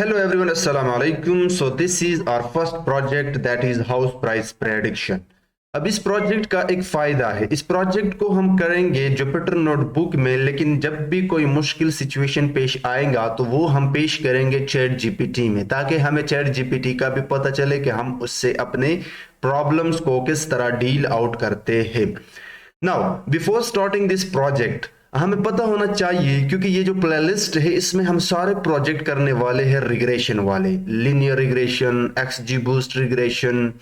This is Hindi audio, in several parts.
Hello everyone, Assalamu alaikum. So this is our first project that is house price prediction. अब इस प्रोजेक्ट का एक फायदा है, इस प्रोजेक्ट को हम करेंगे जुपिटर नोटबुक में, लेकिन जब भी कोई मुश्किल सिचुएशन पेश आएगा तो वो हम पेश करेंगे चैट जीपीटी में, ताकि हमें चैट जीपीटी का भी पता चले कि हम उससे अपने प्रॉब्लम्स को किस तरह डील आउट करते हैं। Now before starting this project हमें पता होना चाहिए, क्योंकि ये जो प्लेलिस्ट है इसमें हम सारे प्रोजेक्ट करने वाले हैं रिग्रेशन वाले, linear regression, XGBoost regression,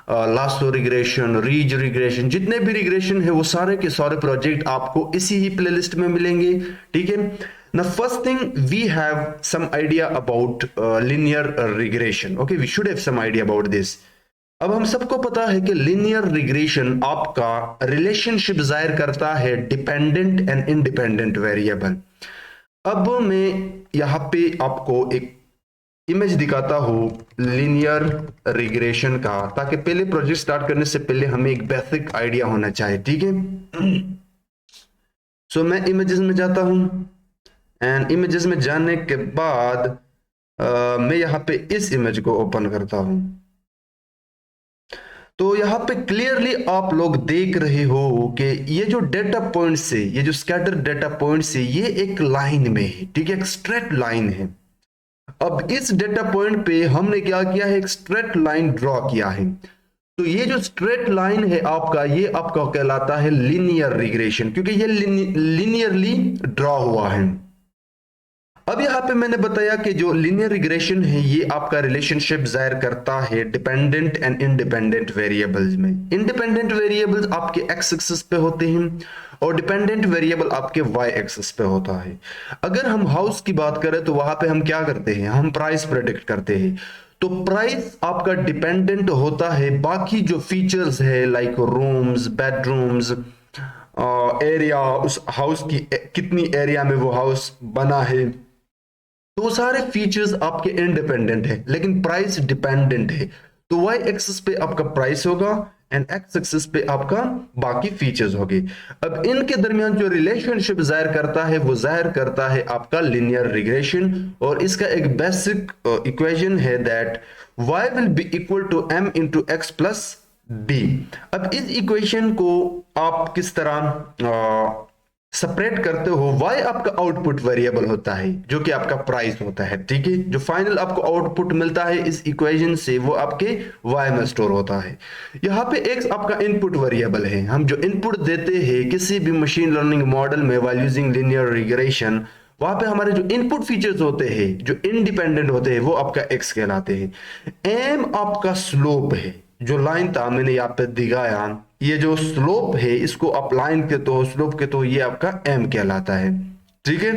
lasso regression, ridge regression, जितने भी रिग्रेशन है वो सारे के सारे प्रोजेक्ट आपको इसी ही प्लेलिस्ट में मिलेंगे। ठीक है ना। First thing, we have some idea about linear regression. Okay, we should have some idea about this. अब हम सबको पता है कि लीनियर रिग्रेशन आपका रिलेशनशिप जाहिर करता है डिपेंडेंट एंड इंडिपेंडेंट वेरिएबल। अब मैं यहां पे आपको एक इमेज दिखाता हूं लीनियर रिग्रेशन का, ताकि पहले प्रोजेक्ट स्टार्ट करने से पहले हमें एक बेसिक आइडिया होना चाहिए। ठीक है। सो मैं इमेजेस में जाता हूं एंड इमेजेस में जाने के बाद मैं यहां पे इस इमेज को ओपन करता हूं। तो यहां पे क्लियरली आप लोग देख रहे हो कि ये जो डेटा पॉइंट से, ये जो स्कैटर डेटा पॉइंट से, ये एक लाइन में है। ठीक है, एक स्ट्रेट लाइन है। अब इस डेटा पॉइंट पे हमने क्या किया है, एक स्ट्रेट लाइन ड्रॉ किया है। तो ये जो स्ट्रेट लाइन है आपका, ये आपका कहलाता है लीनियर रिग्रेशन, क्योंकि ये लीनियरली ड्रॉ हुआ है। अब यहां पे मैंने बताया कि जो लीनियर रिग्रेशन है ये आपका रिलेशनशिप जाहिर करता है डिपेंडेंट एंड इंडिपेंडेंट वेरिएबल्स में। इंडिपेंडेंट वेरिएबल्स आपके एक्स एक्सिस पे होते हैं और डिपेंडेंट वेरिएबल आपके वाई एक्सिस पे होता है। अगर हम हाउस की बात करें तो वहां पे हम क्या करते हैं, हम प्राइस प्रेडिक्ट करते हैं। तो प्राइस आपका डिपेंडेंट होता है बाकी जो फीचर्स है, लाइक रूम्स, बेडरूम्स, एरिया, उस हाउस की कितनी एरिया में वो हाउस बना है, तो वो सारे फीचर्स आपके इंडिपेंडेंट है, लेकिन प्राइस डिपेंडेंट है। तो वाई एक्सिस पे आपका प्राइस होगा एंड एक्स एक्सिस पे आपका बाकी फीचर्स होंगे। अब इनके दरमियान जो रिलेशनशिप जाहिर करता है वो जाहिर करता है आपका लीनियर रिग्रेशन, और इसका एक बेसिक इक्वेशन है that y will be equal to m into x plus b. अब इस इक्वेशन को आप किस तरह सेपरेट करते हो, y आपका आउटपुट वेरिएबल होता है जो कि आपका प्राइस होता है। ठीक है, जो फाइनल आपको आउटपुट मिलता है इस इक्वेशन से वो आपके y में स्टोर होता है। यहाँ पे x आपका इनपुट वेरिएबल है। हम जो इनपुट देते हैं किसी भी मशीन लर्निंग मॉडल में व्हाइल यूजिंग लीनियर रिग्रेशन, वहां पे हमारे जो इनपुट फीचर्स होते हैं जो इंडिपेंडेंट होते हैं वो आपका x कहलाते हैं। m आपका स्लोप है, जो लाइन था मैंने यहाँ पे दिखाया, ये जो स्लोप है इसको आप लाइन के तो स्लोप के तो ये आपका m कहलाता है। ठीक है,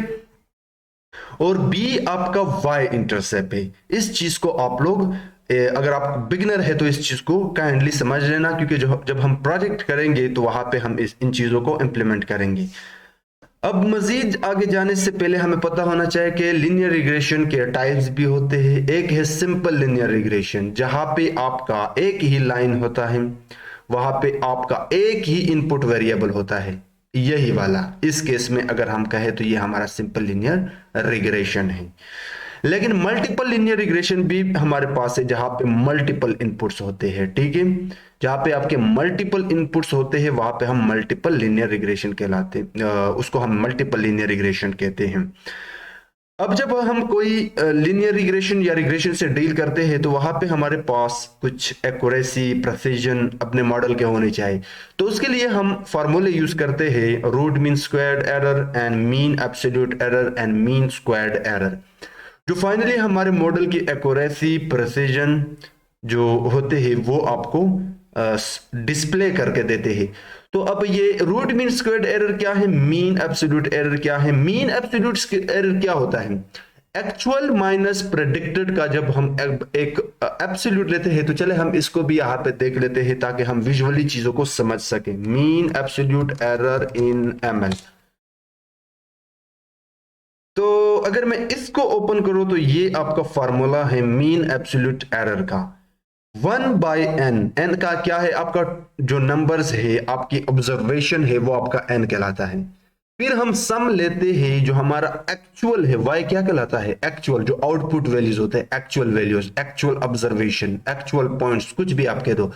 और b आपका y इंटरसेप्ट है। इस चीज को आप लोग अगर आप बिगिनर है तो इस चीज को काइंडली समझ लेना, क्योंकि जब हम प्रोजेक्ट करेंगे तो वहां पे हम इन चीजों को इंप्लीमेंट करेंगे। अब मजीद आगे जाने से पहले हमें पता होना चाहिए कि लीनियर रिग्रेशन के टाइप्स भी होते हैं। एक है सिंपल लीनियर रिग्रेशन, जहां पे आपका एक ही लाइन होता है, वहां पे आपका एक ही इनपुट वेरिएबल होता है, यही वाला। इस केस में अगर हम कहें तो ये हमारा सिंपल लीनियर रिग्रेशन है। लेकिन मल्टीपल लीनियर रिग्रेशन भी हमारे पास है, जहां पे मल्टीपल इनपुट्स होते हैं। ठीक है, जहां पे आपके मल्टीपल इनपुट्स होते हैं वहां पे हम मल्टीपल लीनियर रिग्रेशन कहलाते हैं, उसको हम मल्टीपल लीनियर रिग्रेशन कहते हैं। अब जब हम कोई लीनियर रिग्रेशन या रिग्रेशन से डील करते हैं तो वहां पे हमारे पास कुछ एक्यूरेसी, प्रिसिजन अपने मॉडल के होने चाहिए। तो उसके लिए हम फार्मूले यूज करते हैं, root mean squared error and mean absolute error and mean squared error, जो फाइनली हमारे मॉडल की एक्यूरेसी, प्रिसिजन जो होते हैं वो आपको डिस्प्ले करके देते हैं। तो अब ये रूट मीन स्क्वायर्ड एरर क्या है, मीन एब्सोल्यूट एरर क्या है। मीन एब्सोल्यूट एरर क्या होता है, एक्चुअल माइनस प्रेडिक्टेड का जब हम एक एब्सोल्यूट लेते हैं। तो चले हम इसको भी यहां पे देख लेते हैं ताकि हम विजुअली चीजों को समझ सकें। Mean absolute error in ML, तो अगर मैं इसको ओपन करूं तो ये आपका फार्मूला है मीन एब्सोल्यूट एरर का, 1/n। n का क्या है, आपका जो नंबर्स है, आपकी ऑब्जर्वेशन है वो आपका n कहलाता है। फिर हम सम लेते हैं, जो हमारा एक्चुअल है, वाई क्या कहलाता है, एक्चुअल, जो आउटपुट वैल्यूज होते हैं, actual values, actual observation, actual points, कुछ भी आप कह दो,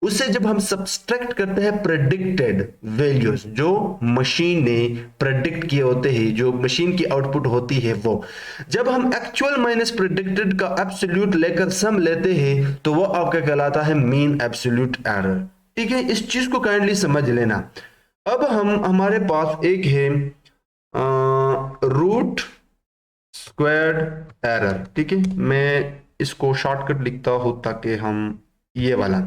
उससे जब हम सब्सट्रैक्ट करते हैं प्रेडिक्टेड वैल्यूज, जो मशीन ने प्रेडिक्ट किए होते हैं, जो मशीन की आउटपुट होती है, वो जब हम एक्चुअल माइनस प्रेडिक्टेड का एब्सोल्यूट लेकर सम लेते हैं तो वो आपका कहलाता है मीन एब्सोल्यूट एरर। ठीक है, इस चीज को काइंडली समझ लेना। अब हमारे पास एक है रूट स्क्वायर्ड एरर। ठीक है, मैं इसको शॉर्टकट लिखता हूं ताकि हम ये वाला,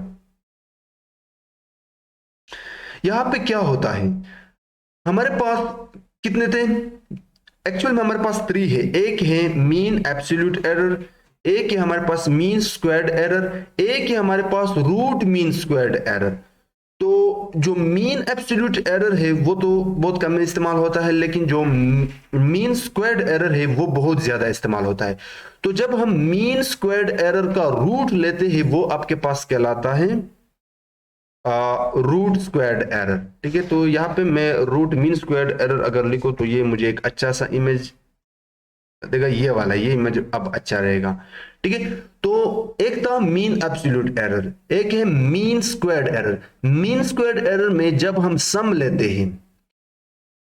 यहां पे क्या होता है, हमारे पास कितने थे, एक्चुअल में हमारे पास 3 है। एक है मीन एब्सोल्यूट एरर, एक है हमारे पास मीन स्क्वायर्ड एरर, एक है हमारे पास रूट मीन स्क्वायर्ड एरर। तो जो मीन एब्सोल्यूट एरर है वो तो बहुत कम में इस्तेमाल होता है, लेकिन जो मीन स्क्वायर्ड एरर है वो बहुत ज्यादा इस्तेमाल होता है। तो जब हम मीन स्क्वायर्ड एरर का रूट लेते हैं वो आपके पास कहलाता है रूट स्क्वायर्ड एरर। ठीक है, तो यहां पे मैं रूट मीन स्क्वायर्ड एरर अगर लिखूं तो ये मुझे एक अच्छा सा इमेज देगा, ये वाला, ये इमेज अब अच्छा रहेगा। ठीक है, तो एक था मीन एब्सोल्यूट एरर, एक है mean squared error. Mean squared error में जब हम सम लेते हैं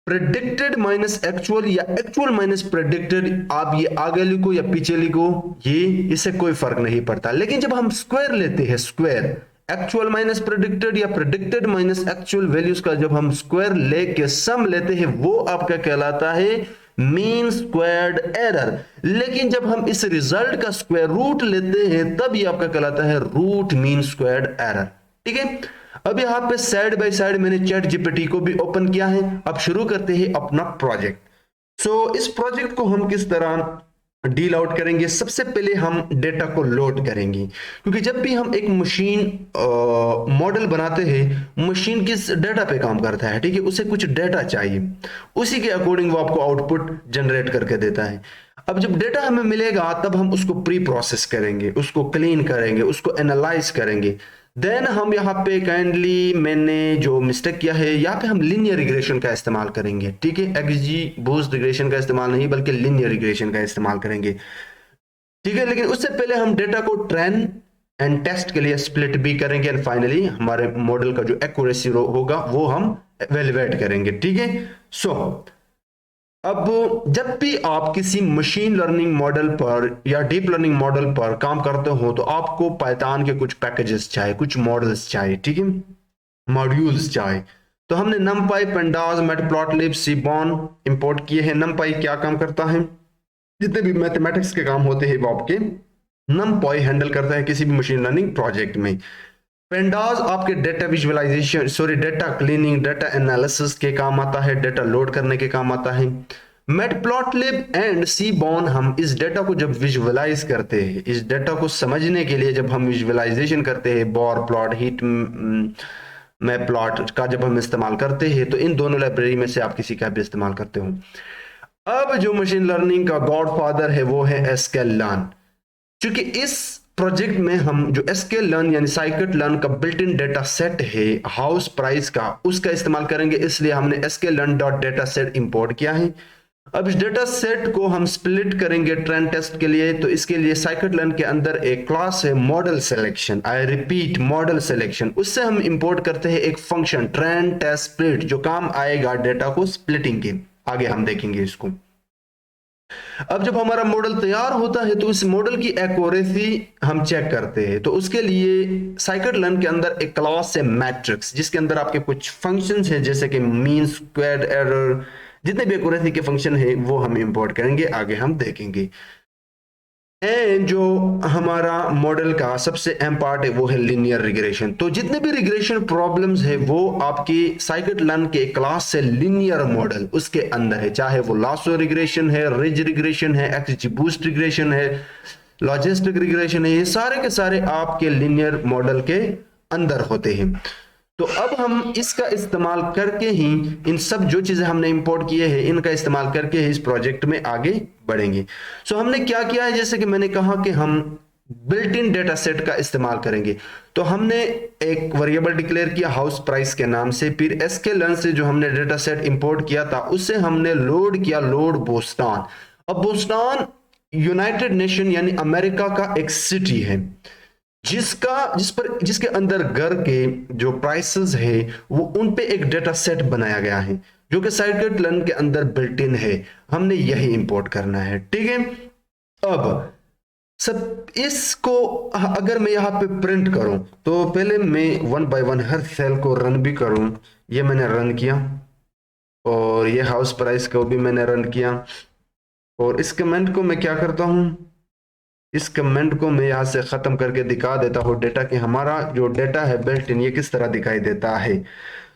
प्रेडिक्टेड माइनस एक्चुअल या एक्चुअल माइनस प्रेडिक्टेड, आप ये आगे लिखो या पीछे लिखो, ये इससे कोई फर्क नहीं पड़ता। लेकिन जब हम स्क्वायर लेते हैं, स्क्वायर एक्चुअल माइनस प्रेडिक्टेड या प्रेडिक्टेड माइनस एक्चुअल वैल्यूज का जब हम स्क्वायर लेके सम लेते हैं वो आपका कहलाता है मीन स्क्वायर्ड एरर। लेकिन जब हम इस रिजल्ट का स्क्वायर रूट लेते हैं तब ये आपका कहलाता है रूट मीन स्क्वायर्ड एरर। ठीक है, अब यहां पे साइड बाय साइड मैंने चैट जीपीटी को भी ओपन किया है। अब शुरू करते हैं अपना प्रोजेक्ट। सो इस प्रोजेक्ट को हम किस तरह डील आउट करेंगे, सबसे पहले हम डेटा को लोड करेंगे, क्योंकि जब भी हम एक मशीन मॉडल बनाते हैं, मशीन किस डेटा पे काम करता है, ठीक है, उसे कुछ डेटा चाहिए, उसी के अकॉर्डिंग वो आपको आउटपुट जनरेट करके देता है। अब जब डेटा हमें मिलेगा तब हम उसको प्री प्रोसेस करेंगे, उसको क्लीन करेंगे, उसको एनालाइज करेंगे। देन हम यहाँ पे काइंडली, मैंने जो मिस्टेक किया है, यहाँ पे हम लीनियर रिग्रेशन का इस्तेमाल करेंगे। ठीक है, एक्सजीबूस्ट रिग्रेशन का इस्तेमाल नहीं बल्कि लीनियर रिग्रेशन का इस्तेमाल करेंगे। ठीक है, लेकिन उससे पहले हम डेटा को ट्रेन एंड टेस्ट के लिए स्प्लिट भी करेंगे एंड फाइनली हमारे मॉडल का जो एक्यूरेसी होगा वो हम एवेलुएट करेंगे। ठीक है, सो अब जब भी आप किसी मशीन लर्निंग मॉडल पर या डीप लर्निंग मॉडल पर काम करते हो तो आपको पाइथन के कुछ पैकेजेस चाहिए, कुछ मॉडल्स चाहिए। ठीक है, मॉड्यूल्स चाहिए। तो हमने numpy, pandas, matplotlib, seaborn import किए हैं। numpy क्या काम करता है, जितने भी मैथमेटिक्स के काम होते हैं वो आपके numpy हैंडल करता है किसी भी मशीन लर्निंग प्रोजेक्ट में। पेंडास आपके data visualisation, sorry data cleaning, data analysis के काम आता है, डेटा लोड करने के काम आता है। मैटप्लॉटलिब एंड सीबॉर्न, हम इस डेटा को जब विजुअलाइज करते हैं, इस डेटा को समझने के लिए जब हम विजुअलाइजेशन करते हैं, बॉर प्लॉट, हीट मैप प्लॉट का जब हम इस्तेमाल करते हैं, तो इन दोनों लाइब्रेरी में से आप किसी का भी इस्तेमाल करते हो। अब जो मशीन लर्निंग का गॉडफादर है वो है sklearn। क्योंकि इस प्रोजेक्ट में हम जो sklearn यानी साइकिट लर्न का बिल्ट इन डेटा सेट है हाउस प्राइस का, उसका इस्तेमाल करेंगे, इसलिए हमने sklearn.dataset इंपोर्ट किया है। अब इस डेटा सेट को हम स्प्लिट करेंगे ट्रेन टेस्ट के लिए, तो इसके लिए साइकिट लर्न के अंदर एक क्लास है model selection, I repeat model selection, उससे हम इंपोर्ट करते हैं एक फंक्शन ट्रेन टेस्ट स्प्लिट, जो काम आएगा डेटा को स्प्लिटिंग के। आगे हम देखेंगे इसको। अब जब हमारा मॉडल तैयार होता है तो उस मॉडल की एक्यूरेसी हम चेक करते हैं, तो उसके लिए साइकिट लर्न के अंदर एक क्लास है मैट्रिक्स, जिसके अंदर आपके कुछ फंक्शंस हैं जैसे कि मीन, स्क्वायर्ड एरर, जितने भी एक्यूरेसी के फंक्शन है वो हम इंपोर्ट करेंगे, आगे हम देखेंगे। एंड जो हमारा मॉडल का सबसे अहम पार्ट है वो है लीनियर रिग्रेशन। तो जितने भी रिग्रेशन प्रॉब्लम्स है वो आपकी साइकिट लर्न के क्लास से लीनियर मॉडल उसके अंदर है, चाहे वो लासो रिग्रेशन है, रिज रिग्रेशन है, एक्सजीबूस्ट रिग्रेशन है, लॉजिस्टिक रिग्रेशन है, ये सारे के सारे आपके लीनियर मॉडल के अंदर होते हैं। तो अब हम इसका इस्तेमाल करके ही, इन सब जो चीजें हमने इंपोर्ट किए हैं इनका इस्तेमाल करके ही इस प्रोजेक्ट में आगे बढ़ेंगे। सो हमने क्या किया है, जैसे कि मैंने कहा कि हम बिल्ट इन डेटा सेट का इस्तेमाल करेंगे। तो हमने एक वेरिएबल डिक्लेयर किया हाउस प्राइस के नाम से, फिर sklearn से जो हमने डेटा सेट इंपोर्ट किया था उससे हमने लोड किया लोड बोस्टन। अब बोस्टन यूनाइटेड नेशन यानी अमेरिका का एक सिटी है जिसके अंदर घर के जो प्राइसेस है वो उन पे एक डेटा सेट बनाया गया है जो कि scikit-learn के अंदर बिल्ट इन है। हमने यही इंपोर्ट करना है, ठीक है। अब सब इसको अगर मैं यहाँ पे प्रिंट करूं तो पहले मैं 1 बाय 1 हर सेल को रन भी करूं। ये मैंने रन किया और ये हाउस प्राइस को भी मैंने रन किया। और इस कमेंट को मैं क्या करता हूं, इस कमेंट को मैं यहाँ से खत्म करके दिखा देता हूँ डेटा कि हमारा जो डेटा है बिल्ट इन ये किस तरह दिखाई देता है।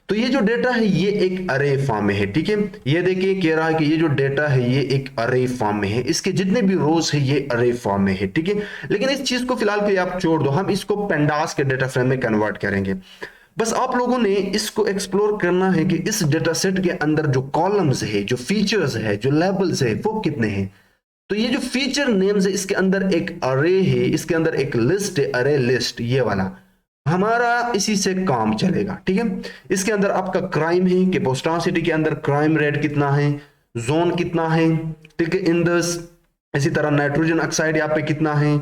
तो ये जो डेटा है ये एक अरे फॉर्म में है, ठीक है। ये देखिए कह रहा है कि ये जो डेटा है ये एक अरे फॉर्म में है, इसके जितने भी रोज है ये अरे फॉर्म में है, ठीक है। लेकिन इस चीज को फिलहाल के लिए आप छोड़ दो, हम इसको पेंडास के डेटा फ्रेम में कन्वर्ट करेंगे। बस आप लोगों ने इसको एक्सप्लोर करना है कि इस डेटा सेट के अंदर जो कॉलम्स है, जो फीचर्स है, जो लेबल्स है वो कितने हैं। तो ये जो फीचर नेम्स है इसके अंदर एक अरे है, इसके अंदर एक लिस्ट है, अरे लिस्ट ये वाला, हमारा इसी से काम चलेगा, ठीक है। इसके अंदर आपका क्राइम है कि बोस्टन सिटी के अंदर क्राइम रेट कितना है, जोन कितना है, ठीक है, इंदस, इसी तरह नाइट्रोजन ऑक्साइड यहाँ पे कितना है,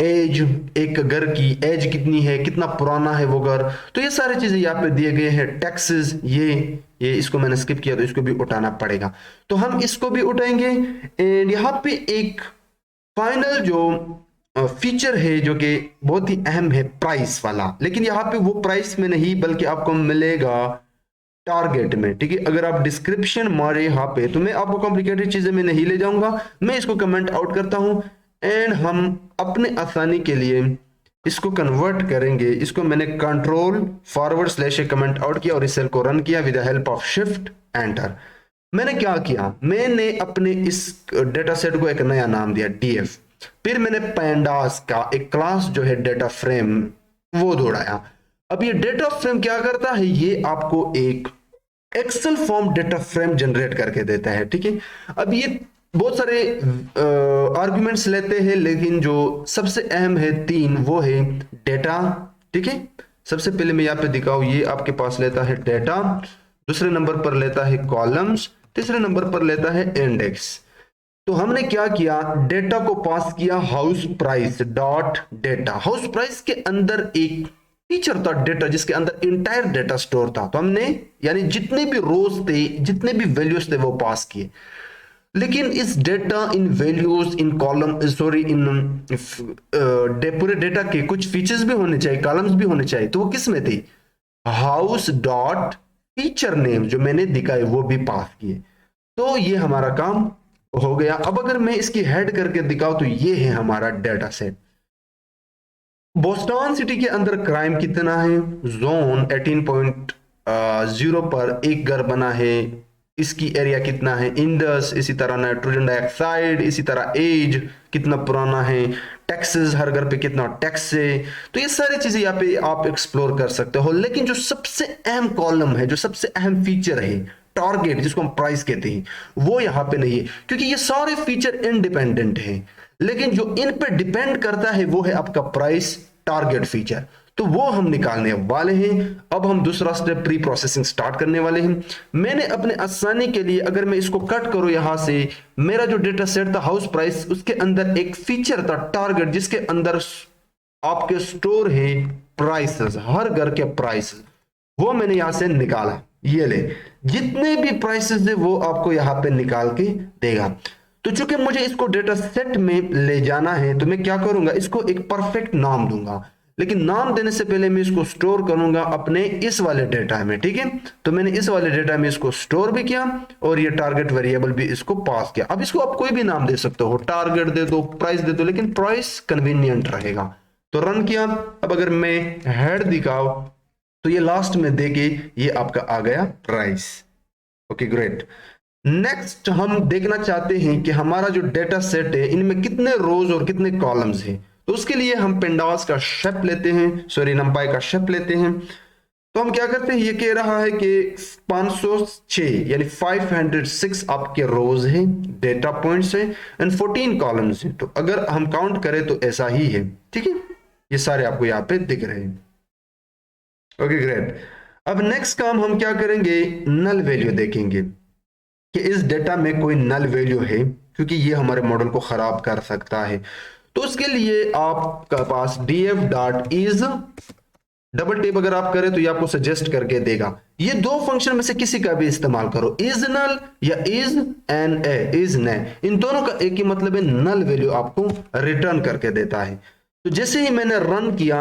एज, एक घर की एज कितनी है, कितना पुराना है वो घर। तो ये सारी चीजें यहाँ पे दिए गए हैं। टैक्सेस ये इसको मैंने स्किप किया तो इसको भी उठाना पड़ेगा, तो हम इसको भी उठाएंगे। एंड यहाँ पे एक फाइनल जो फीचर है जो कि बहुत ही अहम है, प्राइस वाला। लेकिन यहाँ पे वो प्राइस में नहीं बल्कि आपको मिलेगा टारगेट में, ठीक है। अगर आप डिस्क्रिप्शन मारे यहाँ पे तो मैं आपको कॉम्प्लिकेटेड चीजें में नहीं ले जाऊंगा, मैं इसको कमेंट आउट करता हूं। एंड हम अपने आसानी के लिए इसको कन्वर्ट करेंगे। इसको मैंने control forward slash comment out किया और इस सेल को रन किया with the help of shift enter. मैंने क्या किया, मैंने अपने इस डेटा सेट को एक नया नाम दिया डीएफ, फिर मैंने पैंडास का एक क्लास जो है डेटा फ्रेम वो दौड़ाया। अब ये डेटा फ्रेम क्या करता है, ये आपको एक excel form data frame generate करके देता है, ठीक है। अब ये बहुत सारे आर्गुमेंट्स लेते हैं लेकिन जो सबसे अहम है तीन वो है डेटा, ठीक है। सबसे पहले मैं यहाँ पे दिखाऊं, ये आपके पास लेता है डेटा, दूसरे नंबर पर लेता है कॉलम्स, तीसरे नंबर पर लेता है इंडेक्स। तो हमने क्या किया, डेटा को पास किया house price dot data. House price के अंदर एक फीचर था डेटा जिसके अंदर इंटायर डेटा स्टोर था, तो हमने यानी जितने भी रोज थे, जितने भी वैल्यूज थे वो पास किए। लेकिन इस data in values in column sorry इन पूरे डेटा के कुछ फीचर्स भी होने चाहिए, कॉलम्स भी होने चाहिए, तो वो किस में थे, हाउस डॉट फीचर नेम जो मैंने दिखाए वो भी पास किए। तो ये हमारा काम हो गया। अब अगर मैं इसकी हेड करके दिखाऊं तो ये है हमारा डेटा सेट। बोस्टन सिटी के अंदर क्राइम कितना है, जोन 18.0 पर एक घर बना है, इसकी एरिया कितना है, इंडस, इसी तरह नाइट्रोजन डाइऑक्साइड, इसी तरह एज कितना पुराना है, टैक्सेस हर घर पे कितना टैक्स है। तो ये सारी चीजें यहाँ पे आप एक्सप्लोर कर सकते हो। लेकिन जो सबसे अहम कॉलम है, जो सबसे अहम फीचर है टारगेट जिसको हम प्राइस कहते हैं, वो यहाँ पे नहीं है क्योंकि ये सारे फीचर इंडिपेंडेंट हैं। लेकिन जो इन पे डिपेंड करता है वो है आपका प्राइस टारगेट फीचर, तो वो हम निकालने वाले हैं। अब हम दूसरा स्टेप प्री प्रोसेसिंग स्टार्ट करने वाले हैं। मैंने अपने आसानी के लिए अगर मैं इसको कट करूं यहां से, मेरा जो डेटा सेट था हाउस प्राइस, उसके अंदर एक फीचर था टारगेट जिसके अंदर आपके स्टोर है प्राइसेस, हर घर के प्राइसेस, वो मैंने यहां से निकाला। ये ले, जितने भी प्राइसेस है वो आपको यहां पे निकाल के देगा। तो चूंकि मुझे इसको डेटा सेट में ले जाना है तो मैं क्या करूंगा, इसको एक परफेक्ट नाम दूंगा। लेकिन नाम देने से पहले मैं इसको स्टोर करूंगा अपने इस वाले डेटा में, ठीक है। तो मैंने इस वाले डेटा में इसको स्टोर भी किया और ये टारगेट वेरिएबल भी इसको पास किया। अब इसको आप कोई भी नाम दे सकते हो, टारगेट दे दो, प्राइस दे दो, लेकिन प्राइस कन्वीनियंट रहेगा। तो रन किया। अब अगर मैं हेड दिखाओ तो ये लास्ट में देके ये आपका आ गया प्राइस। Okay great. नेक्स्ट हम देखना चाहते हैं कि हमारा जो डेटा सेट है इनमें कितने रोज और कितने कॉलम्स हैं। तो उसके लिए हम पेंडास का शेप लेते हैं, सॉरी नंपाई का शेप लेते हैं। तो हम क्या करते हैं, ये कह रहा है कि 506 यानी 506 आपके रोज हैं, डेटा पॉइंट्स हैं एंड 14 कॉलम्स हैं। तो अगर हम काउंट करें तो ऐसा ही है, ठीक है। ये सारे आपको यहाँ पे दिख रहे हैं। Okay great. अब नेक्स्ट काम हम क्या करेंगे, नल वैल्यू देखेंगे कि इस डेटा में कोई नल वैल्यू है, क्योंकि ये हमारे मॉडल को खराब कर सकता है। तो उसके लिए आपका पास df.is डबल टेप अगर आप करें तो ये आपको सजेस्ट करके देगा, ये दो फंक्शन में से किसी का भी इस्तेमाल करो, इज नल या इज एन ए इज ने, इन दोनों का एक ही मतलब है, नल वैल्यू आपको रिटर्न करके देता है। तो जैसे ही मैंने रन किया,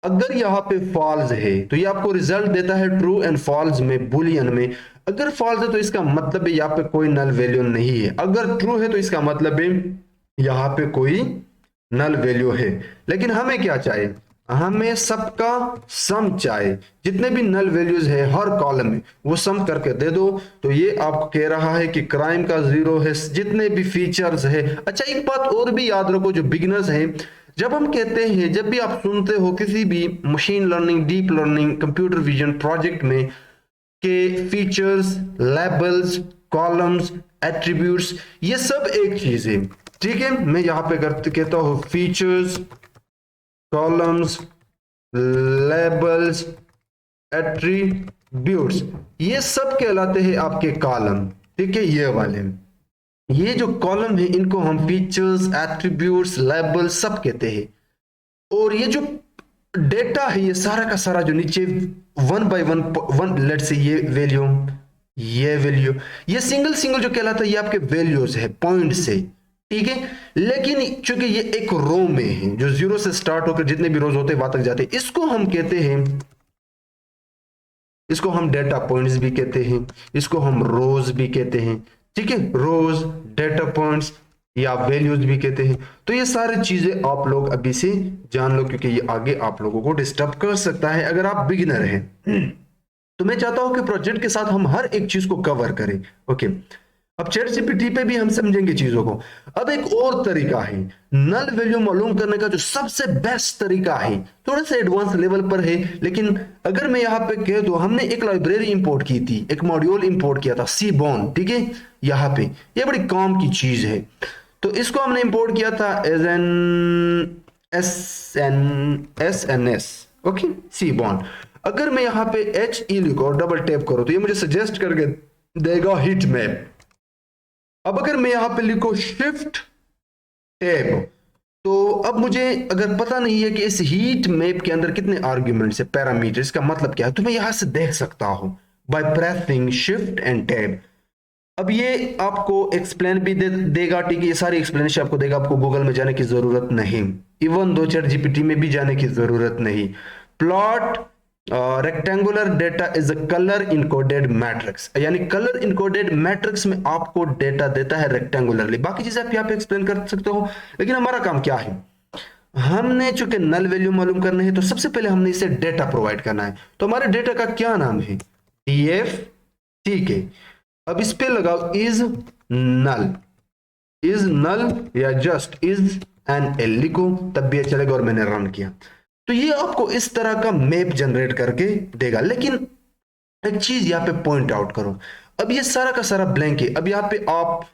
अगर यहाँ पे फॉल्स है तो ये आपको रिजल्ट देता है ट्रू एंड फॉल्स में, बुलियन में। अगर फॉल्स है तो इसका मतलब है यहाँ पे कोई नल वैल्यू नहीं है, अगर ट्रू है तो इसका मतलब है यहाँ पे कोई नल वैल्यू है। लेकिन हमें क्या चाहिए, हमें सबका सम चाहिए, जितने भी नल वैल्यूज है हर कॉलम में वो सम करके दे दो। तो ये आपको कह रहा है कि क्राइम का 0 है, जितने भी फीचर्स है। अच्छा एक बात और भी याद रखो, जो बिगिनर्स हैं, जब हम कहते हैं, जब भी आप सुनते हो किसी भी machine learning, deep learning, computer vision project में के फीचर्स, लेबल्स, कॉलम्स, एट्रीब्यूट्स, ये सब एक चीज है, ठीक है। मैं यहां पे कहता हूं फीचर्स, कॉलम्स, लेबल्स, एट्रीब्यूट्स, ये सब कहलाते हैं आपके कॉलम, ठीक है। ये वाले, ये जो कॉलम है इनको हम फीचर्स, एट्रीब्यूट्स, लेबल्स सब कहते हैं। और ये जो डेटा है, ये सारा का सारा जो नीचे वन बाय वन लेट से ये वैल्यू, ये वैल्यू, ये सिंगल सिंगल जो कहलाता है ये आपके वैल्यूज है, पॉइंट से, ठीक है। लेकिन चूंकि ये एक रो में है, जो 0 से स्टार्ट होकर जितने भी रोज होते हैं वहां तक जाते हैं, इसको हम कहते हैं, इसको हम डेटा पॉइंट्स भी कहते हैं, इसको हम रोज भी कहते हैं, ठीक है। रोज, डेटा पॉइंट्स या वैल्यूज भी कहते हैं। तो ये सारी चीजें आप लोग अभी से जान लो, क्योंकि ये आगे आप लोगों को डिस्टर्ब कर सकता है अगर आप बिगिनर हैं। तो मैं चाहता हूं कि प्रोजेक्ट के साथ हम हर एक चीज को कवर करें। ओके, अब चैट जीपीटी पे भी हम समझेंगे चीजों को। अब एक और तरीका है नल वैल्यू मालूम करने का, जो सबसे बेस्ट तरीका है, थोड़ा सा एडवांस लेवल पर है, लेकिन अगर मैं यहां पे कह दूं, हमने एक लाइब्रेरी इंपोर्ट की थी, एक मॉड्यूल इंपोर्ट किया था, सीबॉन, ठीक है। यहां पे ये बड़ी काम की चीज है। तो इसको हमने इंपोर्ट किया था एज एन एस ओके, सीबॉन। अगर मैं यहां पे HE लिखो और डबल टैप करो तो ये मुझे सजेस्ट करके देगा हीट मैप। अब अगर मैं यहां पे लिखो शिफ्ट टैब, तो अब मुझे अगर पता नहीं है कि इस हीट मैप के अंदर कितने आर्ग्यूमेंट्स है, पैरामीटर, इसका मतलब क्या है, तो मैं यहां से देख सकता हूं by pressing shift and tab. अब ये आपको एक्सप्लेन भी देगा, ठीक है। ये सारी एक्सप्लेनेशन आपको देगा, आपको गूगल में जाने की जरूरत नहीं, इवन दो चैट जीपीटी में भी जाने की जरूरत नहीं। Plot rectangular data is a colour encoded matrix, यानी कलर इनकोडेड मैट्रिक्स में आपको डेटा देता है रेक्टेंगुलरली। बाकी चीजें आप यहाँ पे एक्सप्लेन कर सकते हो, लेकिन हमारा काम क्या है, हमने चूंकि नल वैल्यू मालूम करने हैं, तो सबसे पहले हमने इसे डेटा प्रोवाइड करना है। तो हमारे डेटा का क्या नाम है, df, ठीक है। अब इस पे लगाओ इज नल या जस्ट इज एन एल लिखो, तब भी चलेगा। और मैंने रन किया तो ये आपको इस तरह का मैप जनरेट करके देगा। लेकिन एक चीज यहां पे पॉइंट आउट करो, अब ये सारा का सारा ब्लैंक है। अब यहां पे आप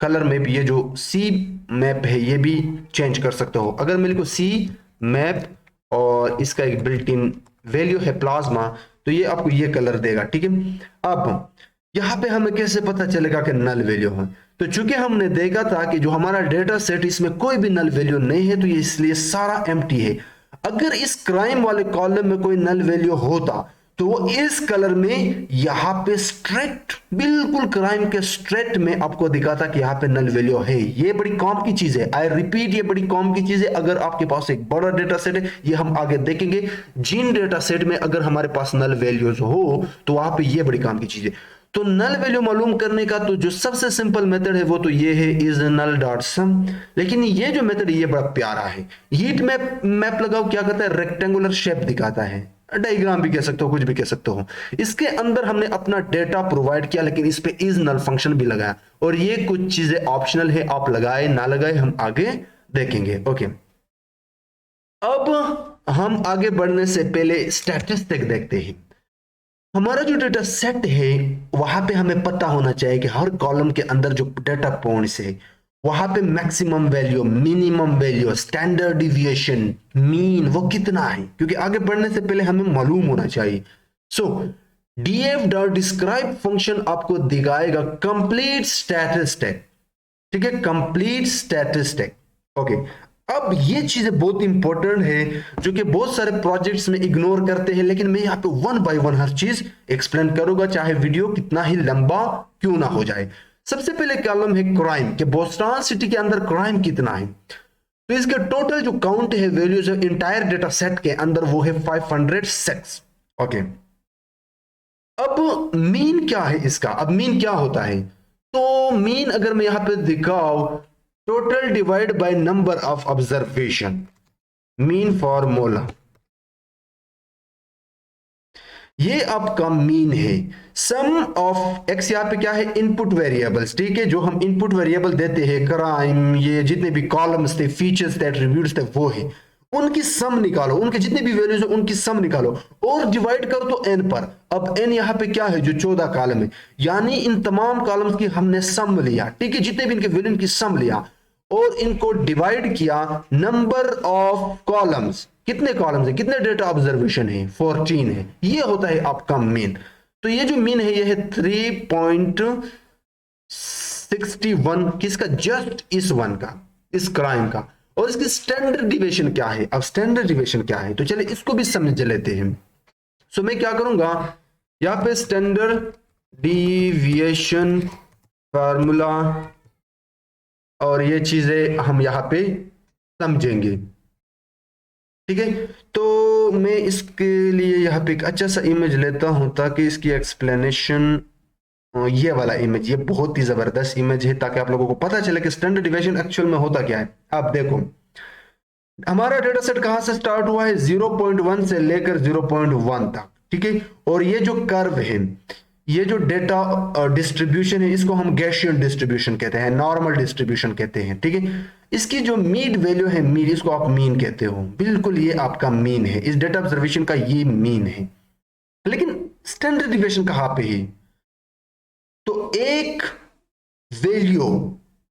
कलर मैप, ये जो सी मैप है, ये भी चेंज कर सकते हो। अगर मैं लिखूं सी मैप और इसका एक बिल्ट इन वैल्यू है प्लाज्मा, तो ये आपको ये कलर देगा, ठीक है। अब यहां पे हमें कैसे पता चलेगा कि नल वैल्यू है, तो चूंकि हमने देखा था कि जो हमारा डेटा सेट, इसमें कोई भी नल वैल्यू नहीं है, तो ये इसलिए सारा एम्प्टी है। अगर इस क्राइम वाले कॉलम में कोई नल वैल्यू होता तो वो इस कलर में यहां पे स्ट्रेट, बिल्कुल क्राइम के स्ट्रेट में आपको दिखाता कि यहां पे नल वैल्यू है। ये बड़ी कॉम की चीज है, आई रिपीट, ये बड़ी कॉम की चीज है। अगर आपके पास एक बड़ा डेटा सेट है, ये हम आगे देखेंगे, जिन डेटा सेट में अगर हमारे पास नल वैल्यूज हो तो वहां पे ये बड़ी काम की चीज है। तो नल वैल्यू मालूम करने का तो जो सबसे सिंपल मेथड है वो तो ये है इज नल डॉट सम। लेकिन ये जो मेथड ये बड़ा प्यारा है, हीट मैप लगाओ, क्या करता है, रेक्टेंगुलर शेप दिखाता है, डायग्राम भी कह सकते हो, कुछ भी कह सकते हो। इसके अंदर हमने अपना डेटा प्रोवाइड किया, लेकिन इस पे इज नल फंक्शन भी लगाया। और ये कुछ चीजें ऑप्शनल है, आप लगाए ना लगाए हम आगे देखेंगे। ओके, अब हम आगे बढ़ने से पहले स्टैटिस्टिक देखते हैं। हमारा जो डेटा सेट है वहां पे हमें पता होना चाहिए कि हर कॉलम के अंदर जो डेटा पॉइंट्स है वहां पे maximum value, minimum value, standard deviation, mean वो कितना है, क्योंकि आगे बढ़ने से पहले हमें मालूम होना चाहिए। सो डीएफ डॉट डिस्क्राइब फंक्शन आपको दिखाएगा कंप्लीट स्टैटिस्टिक, ठीक है, कंप्लीट स्टैटिस्टिक। ओके, अब ये चीजें बहुत इंपॉर्टेंट है जो कि बहुत सारे प्रोजेक्ट्स में इग्नोर करते हैं, लेकिन मैं यहाँ पे वन बाय वन हर चीज एक्सप्लेन करूंगा, चाहे वीडियो कितना ही लंबा क्यों ना हो जाए। सबसे पहले कॉलम है क्राइम, कि बोस्टन सिटी के अंदर क्राइम कितना है। तो इसके टोटल जो काउंट है वैल्यूज इंटायर डेटा सेट के अंदर वो है 506। ओके, अब मीन क्या है इसका, अब मीन क्या होता है, तो मीन अगर मैं यहां पे दिखाऊं, total divide by number of observation, mean formula, ये आपका मीन है। सम ऑफ एक्स, यहां पे क्या है, इनपुट वेरिएबल्स, ठीक है, जो हम इनपुट वेरिएबल देते हैं, क्राइम, ये जितने भी कॉलम्स थे, फीचर्स थे, एट्रीब्यूट्स थे, वो है, उनकी सम निकालो, उनके जितने भी वैल्यूज है उनकी सम निकालो और डिवाइड करो तो एन पर। अब एन यहां पे क्या है, जो 14 कॉलम है, यानी इन तमाम कॉलम्स की हमने सम लिया, ठीक है, जितने भी इनके वैल्यू की सम लिया और इनको डिवाइड किया नंबर ऑफ कॉलम्स, कितने कॉलम्स है, कितने डेटा ऑब्जर्वेशन है, 14 है, ये होता है आपका मीन। तो ये जो मीन है ये है 3.61 किसका, जस्ट इस वन का, इस क्राइम का। और इसकी स्टैंडर्ड डिविएशन क्या है, अब स्टैंडर्ड डिविएशन क्या है तो चलिए इसको भी समझ लेते हैं। सो मैं क्या करूंगा, यहां पे स्टैंडर्ड डिविएशन फार्मूला और ये चीजें हम यहां पे समझेंगे, ठीक है। तो मैं इसके लिए यहाँ पे एक अच्छा सा इमेज लेता हूं ताकि इसकी एक्सप्लेनेशन, ये वाला इमेज, ये बहुत ही जबरदस्त इमेज है ताकि आप लोगों को पता चले कि स्टैंडर्ड डिविएशन एक्चुअल में होता क्या है। आप देखो हमारा डेटा सेट कहां से स्टार्ट हुआ है, 0.1 से लेकर 0.1 तक, ठीक है। और ये जो कर्व है, ये जो डेटा डिस्ट्रीब्यूशन है, इसको हम गैसियन डिस्ट्रीब्यूशन कहते हैं, नॉर्मल डिस्ट्रीब्यूशन कहते हैं, ठीक है। इसकी जो मीन वैल्यू है, मीन, इसको आप मीन कहते हो, बिल्कुल ये आपका मीन है, इस डेटा ऑब्जर्वेशन का ये मीन है। लेकिन स्टैंडर्ड डिविएशन कहां पे है, तो एक वैल्यू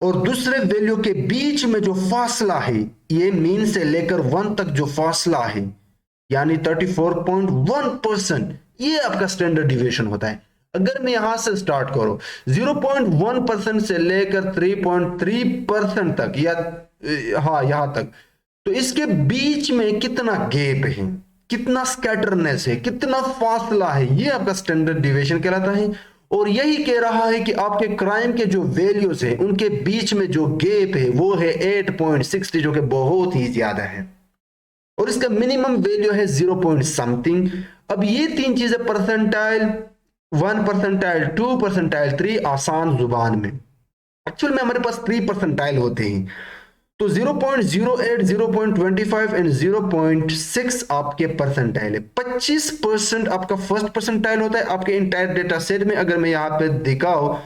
और दूसरे वैल्यू के बीच में जो फासला है, ये मीन से लेकर 1 तक जो फासला है, यानी 34.1%, ये आपका स्टैंडर्ड डिविएशन होता है। अगर मैं यहां से स्टार्ट करूं 0.1% से लेकर 3.3% तक, या हाँ यहां तक, तो इसके बीच में कितना गैप है, कितना स्कैटरनेस है, कितना फासला है, ये आपका स्टैंडर्ड डिविएशन कहलाता है। और यही कह रहा है कि आपके क्राइम के जो वैल्यूज है उनके बीच में जो गैप है वो है 8.60, जो कि बहुत ही ज्यादा है, और इसका मिनिमम वैल्यू है 0 पॉइंट समथिंग। अब ये तीन चीजें परसेंटाइल 1 परसेंटाइल 2 परसेंटाइल 3 आसान जुबान में, एक्चुअल में हमारे पास 3 परसेंटाइल होते हैं। तो 0.08, 0.25 एंड 0.6 आपके परसेंटाइल है। 25% आपका फर्स्ट परसेंटाइल होता है आपके इंटायर डेटा सेट में। अगर मैं यहां पे दिखाऊं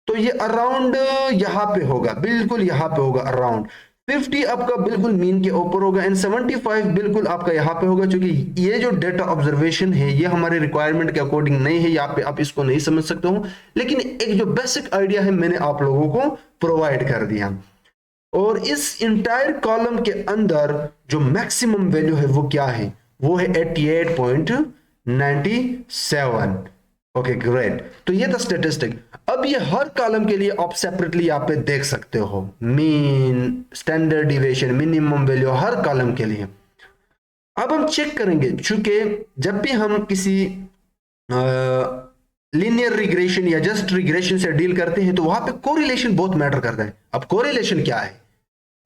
तो ये अराउंड यहां पे होगा, बिल्कुल यहां पे होगा अराउंड 50 आपका बिल्कुल मीन के ऊपर होगा, एंड 75 बिल्कुल आपका यहाँ पे होगा। क्योंकि ये जो डेटा ऑब्जर्वेशन है ये हमारे रिक्वायरमेंट के अकॉर्डिंग नहीं है, यहाँ पे आप इसको नहीं समझ सकते हो, लेकिन एक जो बेसिक आइडिया है मैंने आप लोगों को प्रोवाइड कर दिया। और इस इंटायर कॉलम के अंदर जो मैक्सिमम वैल्यू है वो क्या है, वो है 88.97। ओके ग्रेट, तो ये था स्टेटिस्टिक। अब ये हर कॉलम के लिए आप सेपरेटली यहाँ पे देख सकते हो, mean, standard deviation, minimum value हर कॉलम के लिए। अब हम चेक करेंगे, चूंकि जब भी हम किसी लीनियर रिग्रेशन या जस्ट रिग्रेशन से डील करते हैं तो वहां पे कोरिलेशन बहुत मैटर करता है। अब कोरिलेशन क्या है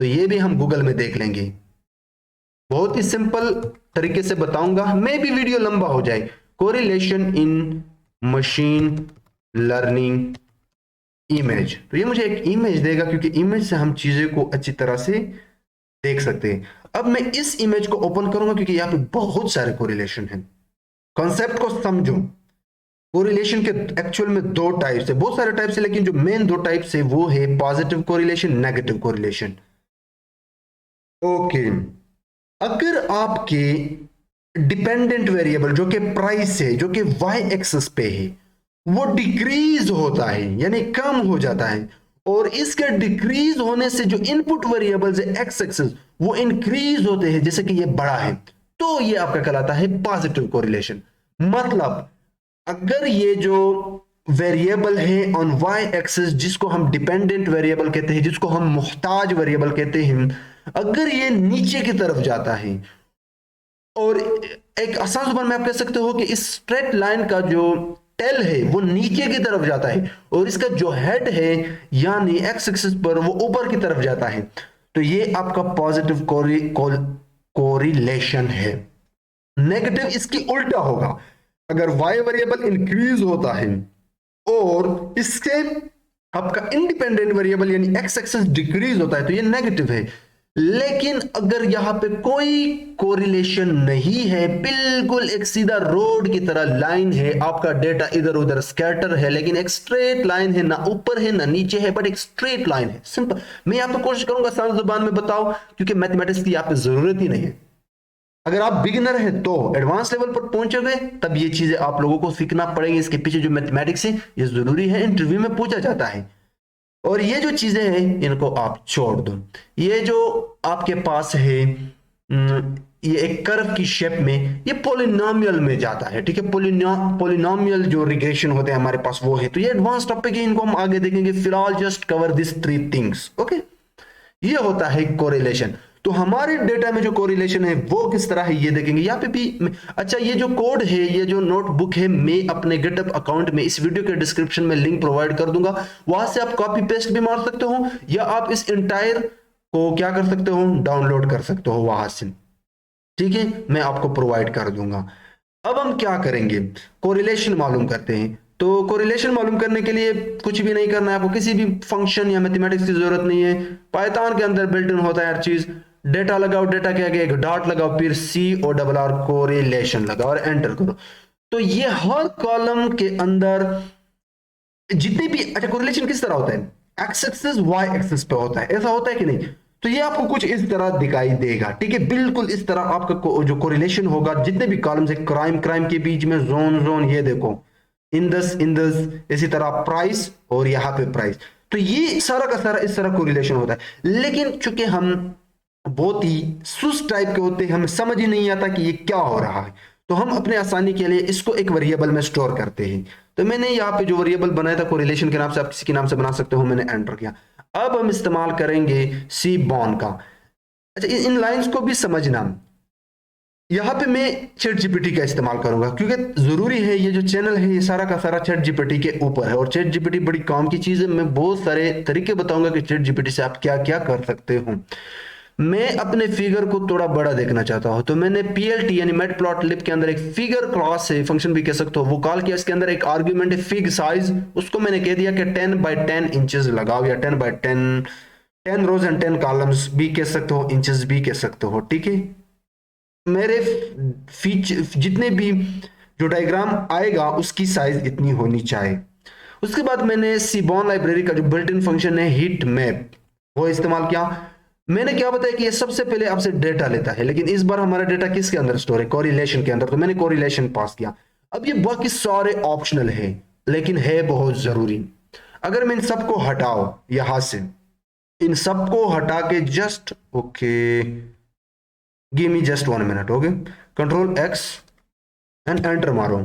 तो ये भी हम गूगल में देख लेंगे, बहुत ही सिंपल तरीके से बताऊंगा, मे भी वीडियो लंबा हो जाए। कोरिलेशन इन मशीन लर्निंग इमेज, तो ये मुझे एक इमेज देगा क्योंकि इमेज से हम चीजें को अच्छी तरह से देख सकते हैं। अब मैं इस इमेज को ओपन करूंगा क्योंकि यहां पे बहुत सारे कोरिलेशन हैं। कॉन्सेप्ट को समझो, कोरिलेशन के एक्चुअल में दो टाइप्स है, बहुत सारे टाइप्स है, लेकिन जो मेन दो टाइप्स है वो है positive correlation, negative correlation. Okay, अगर आपके डिपेंडेंट वेरिएबल जो कि प्राइस है, जो कि वाई एक्सिस पे है, वो डिक्रीज होता है यानी कम हो जाता है, और इसके डिक्रीज होने से जो इनपुट वेरिएबल्स है एक्स एक्सिस वो इंक्रीज होते हैं, जैसे कि ये बड़ा है, तो ये आपका कहलाता है पॉजिटिव कोरिलेशन। मतलब अगर ये जो वेरिएबल है ऑन वाई एक्सिस, जिसको हम डिपेंडेंट वेरिएबल कहते हैं, जिसको हम मुहताज वेरिएबल कहते हैं, अगर ये नीचे की तरफ जाता है, और एक आसान जुबान में आप कह सकते हो कि इस स्ट्रेट लाइन का जो टेल है वो नीचे की तरफ जाता है, और इसका जो हेड है यानी एक्स एक्सिस पर वो ऊपर की तरफ जाता है, तो ये आपका पॉजिटिव कोरिलेशन है। नेगेटिव इसकी उल्टा होगा, अगर वाई वेरिएबल इंक्रीज होता है और इसके आपका इंडिपेंडेंट वेरिएबल यानी एक्स एक्सिस डिक्रीज होता है, तो ये नेगेटिव है। लेकिन अगर यहां पे कोई कोरिलेशन नहीं है, बिल्कुल एक सीधा रोड की तरह लाइन है, आपका डेटा इधर उधर स्कैटर है, लेकिन एक स्ट्रेट लाइन है, ना ऊपर है ना नीचे है, बट एक स्ट्रेट लाइन है, सिंपल। मैं यहां पे कोशिश करूंगा आसान जुबान में बताओ, क्योंकि मैथमेटिक्स की यहां पे जरूरत ही नहीं है। अगर आप बिगिनर हैं तो एडवांस लेवल पर पहुंचोगे तब ये चीजें आप लोगों को सीखना पड़ेगी। इसके पीछे जो मैथमेटिक्स है ये जरूरी है, इंटरव्यू में पूछा जाता है। और ये जो चीजें हैं इनको आप छोड़ दो। ये जो आपके पास है ये एक कर्व की शेप में, ये पोलिनोमियल में जाता है, ठीक है। पोलिनोमियल जो रिग्रेशन होते हैं हमारे पास वो है, तो ये एडवांस टॉपिक है, इनको हम आगे देखेंगे। फिलहाल just cover this three things, okay. ये होता है कोरिलेशन। तो हमारे डेटा में जो कोरिलेशन है वो किस तरह है ये देखेंगे यहाँ पे भी। अच्छा, ये जो कोड है, ये जो नोटबुक है, मैं अपने गिटहब अकाउंट में इस वीडियो के डिस्क्रिप्शन में लिंक प्रोवाइड कर दूंगा, वहां से आप कॉपी पेस्ट भी मार सकते हो, या आप इस इंटायर को क्या कर सकते हो, डाउनलोड कर सकते हो वहां से, ठीक है। मैं आपको प्रोवाइड कर दूंगा। अब हम क्या करेंगे, कोरिलेशन मालूम करते हैं। तो कोरिलेशन मालूम करने के लिए कुछ भी नहीं करना है आपको, किसी भी फंक्शन या मैथमेटिक्स की जरूरत नहीं है। पाइथन के अंदर बिल्ट इन होता है हर चीज। डेटा लगाओ, डेटा के आगे एक डॉट लगाओ, फिर CORR कोरिलेशन लगाओ और एंटर करो। तो ये हर कॉलम के अंदर जितने भी, अच्छा कोरिलेशन किस तरह होता है, एक्स एक्सिस वाई एक्सिस पे होता है, ऐसा होता है कि नहीं। तो ये आपको कुछ इस तरह दिखाई देगा, ठीक है, बिल्कुल इस तरह आपका जो कोरिलेशन होगा, जितने भी कॉलम्स है, क्राइम क्राइम के बीच में जोन जोन, ये देखो इंदस इंदस, इसी तरह प्राइस और यहाँ पे प्राइस। तो ये सारा का सारा इस तरह कोरिलेशन होता है। लेकिन चूंकि हम बहुत ही सुस्त टाइप के होते हैं, हमें समझ ही नहीं आता कि ये क्या हो रहा है, तो हम अपने आसानी के लिए इसको एक वेरिएबल में स्टोर करते हैं। तो मैंने यहाँ पे जो वेरिएबल बनाया था कोरिलेशन के नाम से, आप किसी के नाम से बना सकते हो, मैंने एंटर किया। अब हम इस्तेमाल करेंगे सीबॉर्न का। अच्छा, इन लाइंस को भी समझना। यहाँ पे मैं चैट जीपीटी का इस्तेमाल करूंगा, क्योंकि जरूरी है, ये जो चैनल है ये सारा का सारा चैट जीपीटी के ऊपर है, और चैट जीपीटी बड़ी काम की चीज है। मैं बहुत सारे तरीके बताऊंगा कि चैट जीपीटी से आप क्या क्या कर सकते हो। मैं अपने फिगर को थोड़ा बड़ा देखना चाहता हूं, तो मैंने PLT यानी मैटप्लॉटलिब के अंदर एक फिगर क्लास है, फंक्शन भी कह सकते हो, वो कॉल किया। इसके अंदर एक आर्ग्यूमेंट है फिग साइज, उसको मैंने कह दिया कि 10 बाय 10 इंचेस लगाओ, या 10 बाय 10 रोज एंड 10 कॉलम्स भी कह सकते हो, इंचेस भी कह सकते हो, ठीक है। मेरे फीचर जितने भी जो डायग्राम आएगा उसकी साइज इतनी होनी चाहिए। उसके बाद मैंने सीबॉर्न लाइब्रेरी का जो बिल्ट इन फंक्शन है हीट मैप, वो इस्तेमाल किया। मैंने क्या बताया कि ये सबसे पहले आपसे डेटा लेता है, लेकिन इस बार हमारा डेटा किसके अंदर स्टोर है, कोरिलेशन के अंदर, तो मैंने कोरिलेशन पास किया। अब ये बाकी सारे ऑप्शनल है, लेकिन है बहुत जरूरी। अगर मैं इन सबको हटाओ यहां से, इन सबको हटा के just okay, give me just 1 minute, okay, Ctrl+X and enter मारो,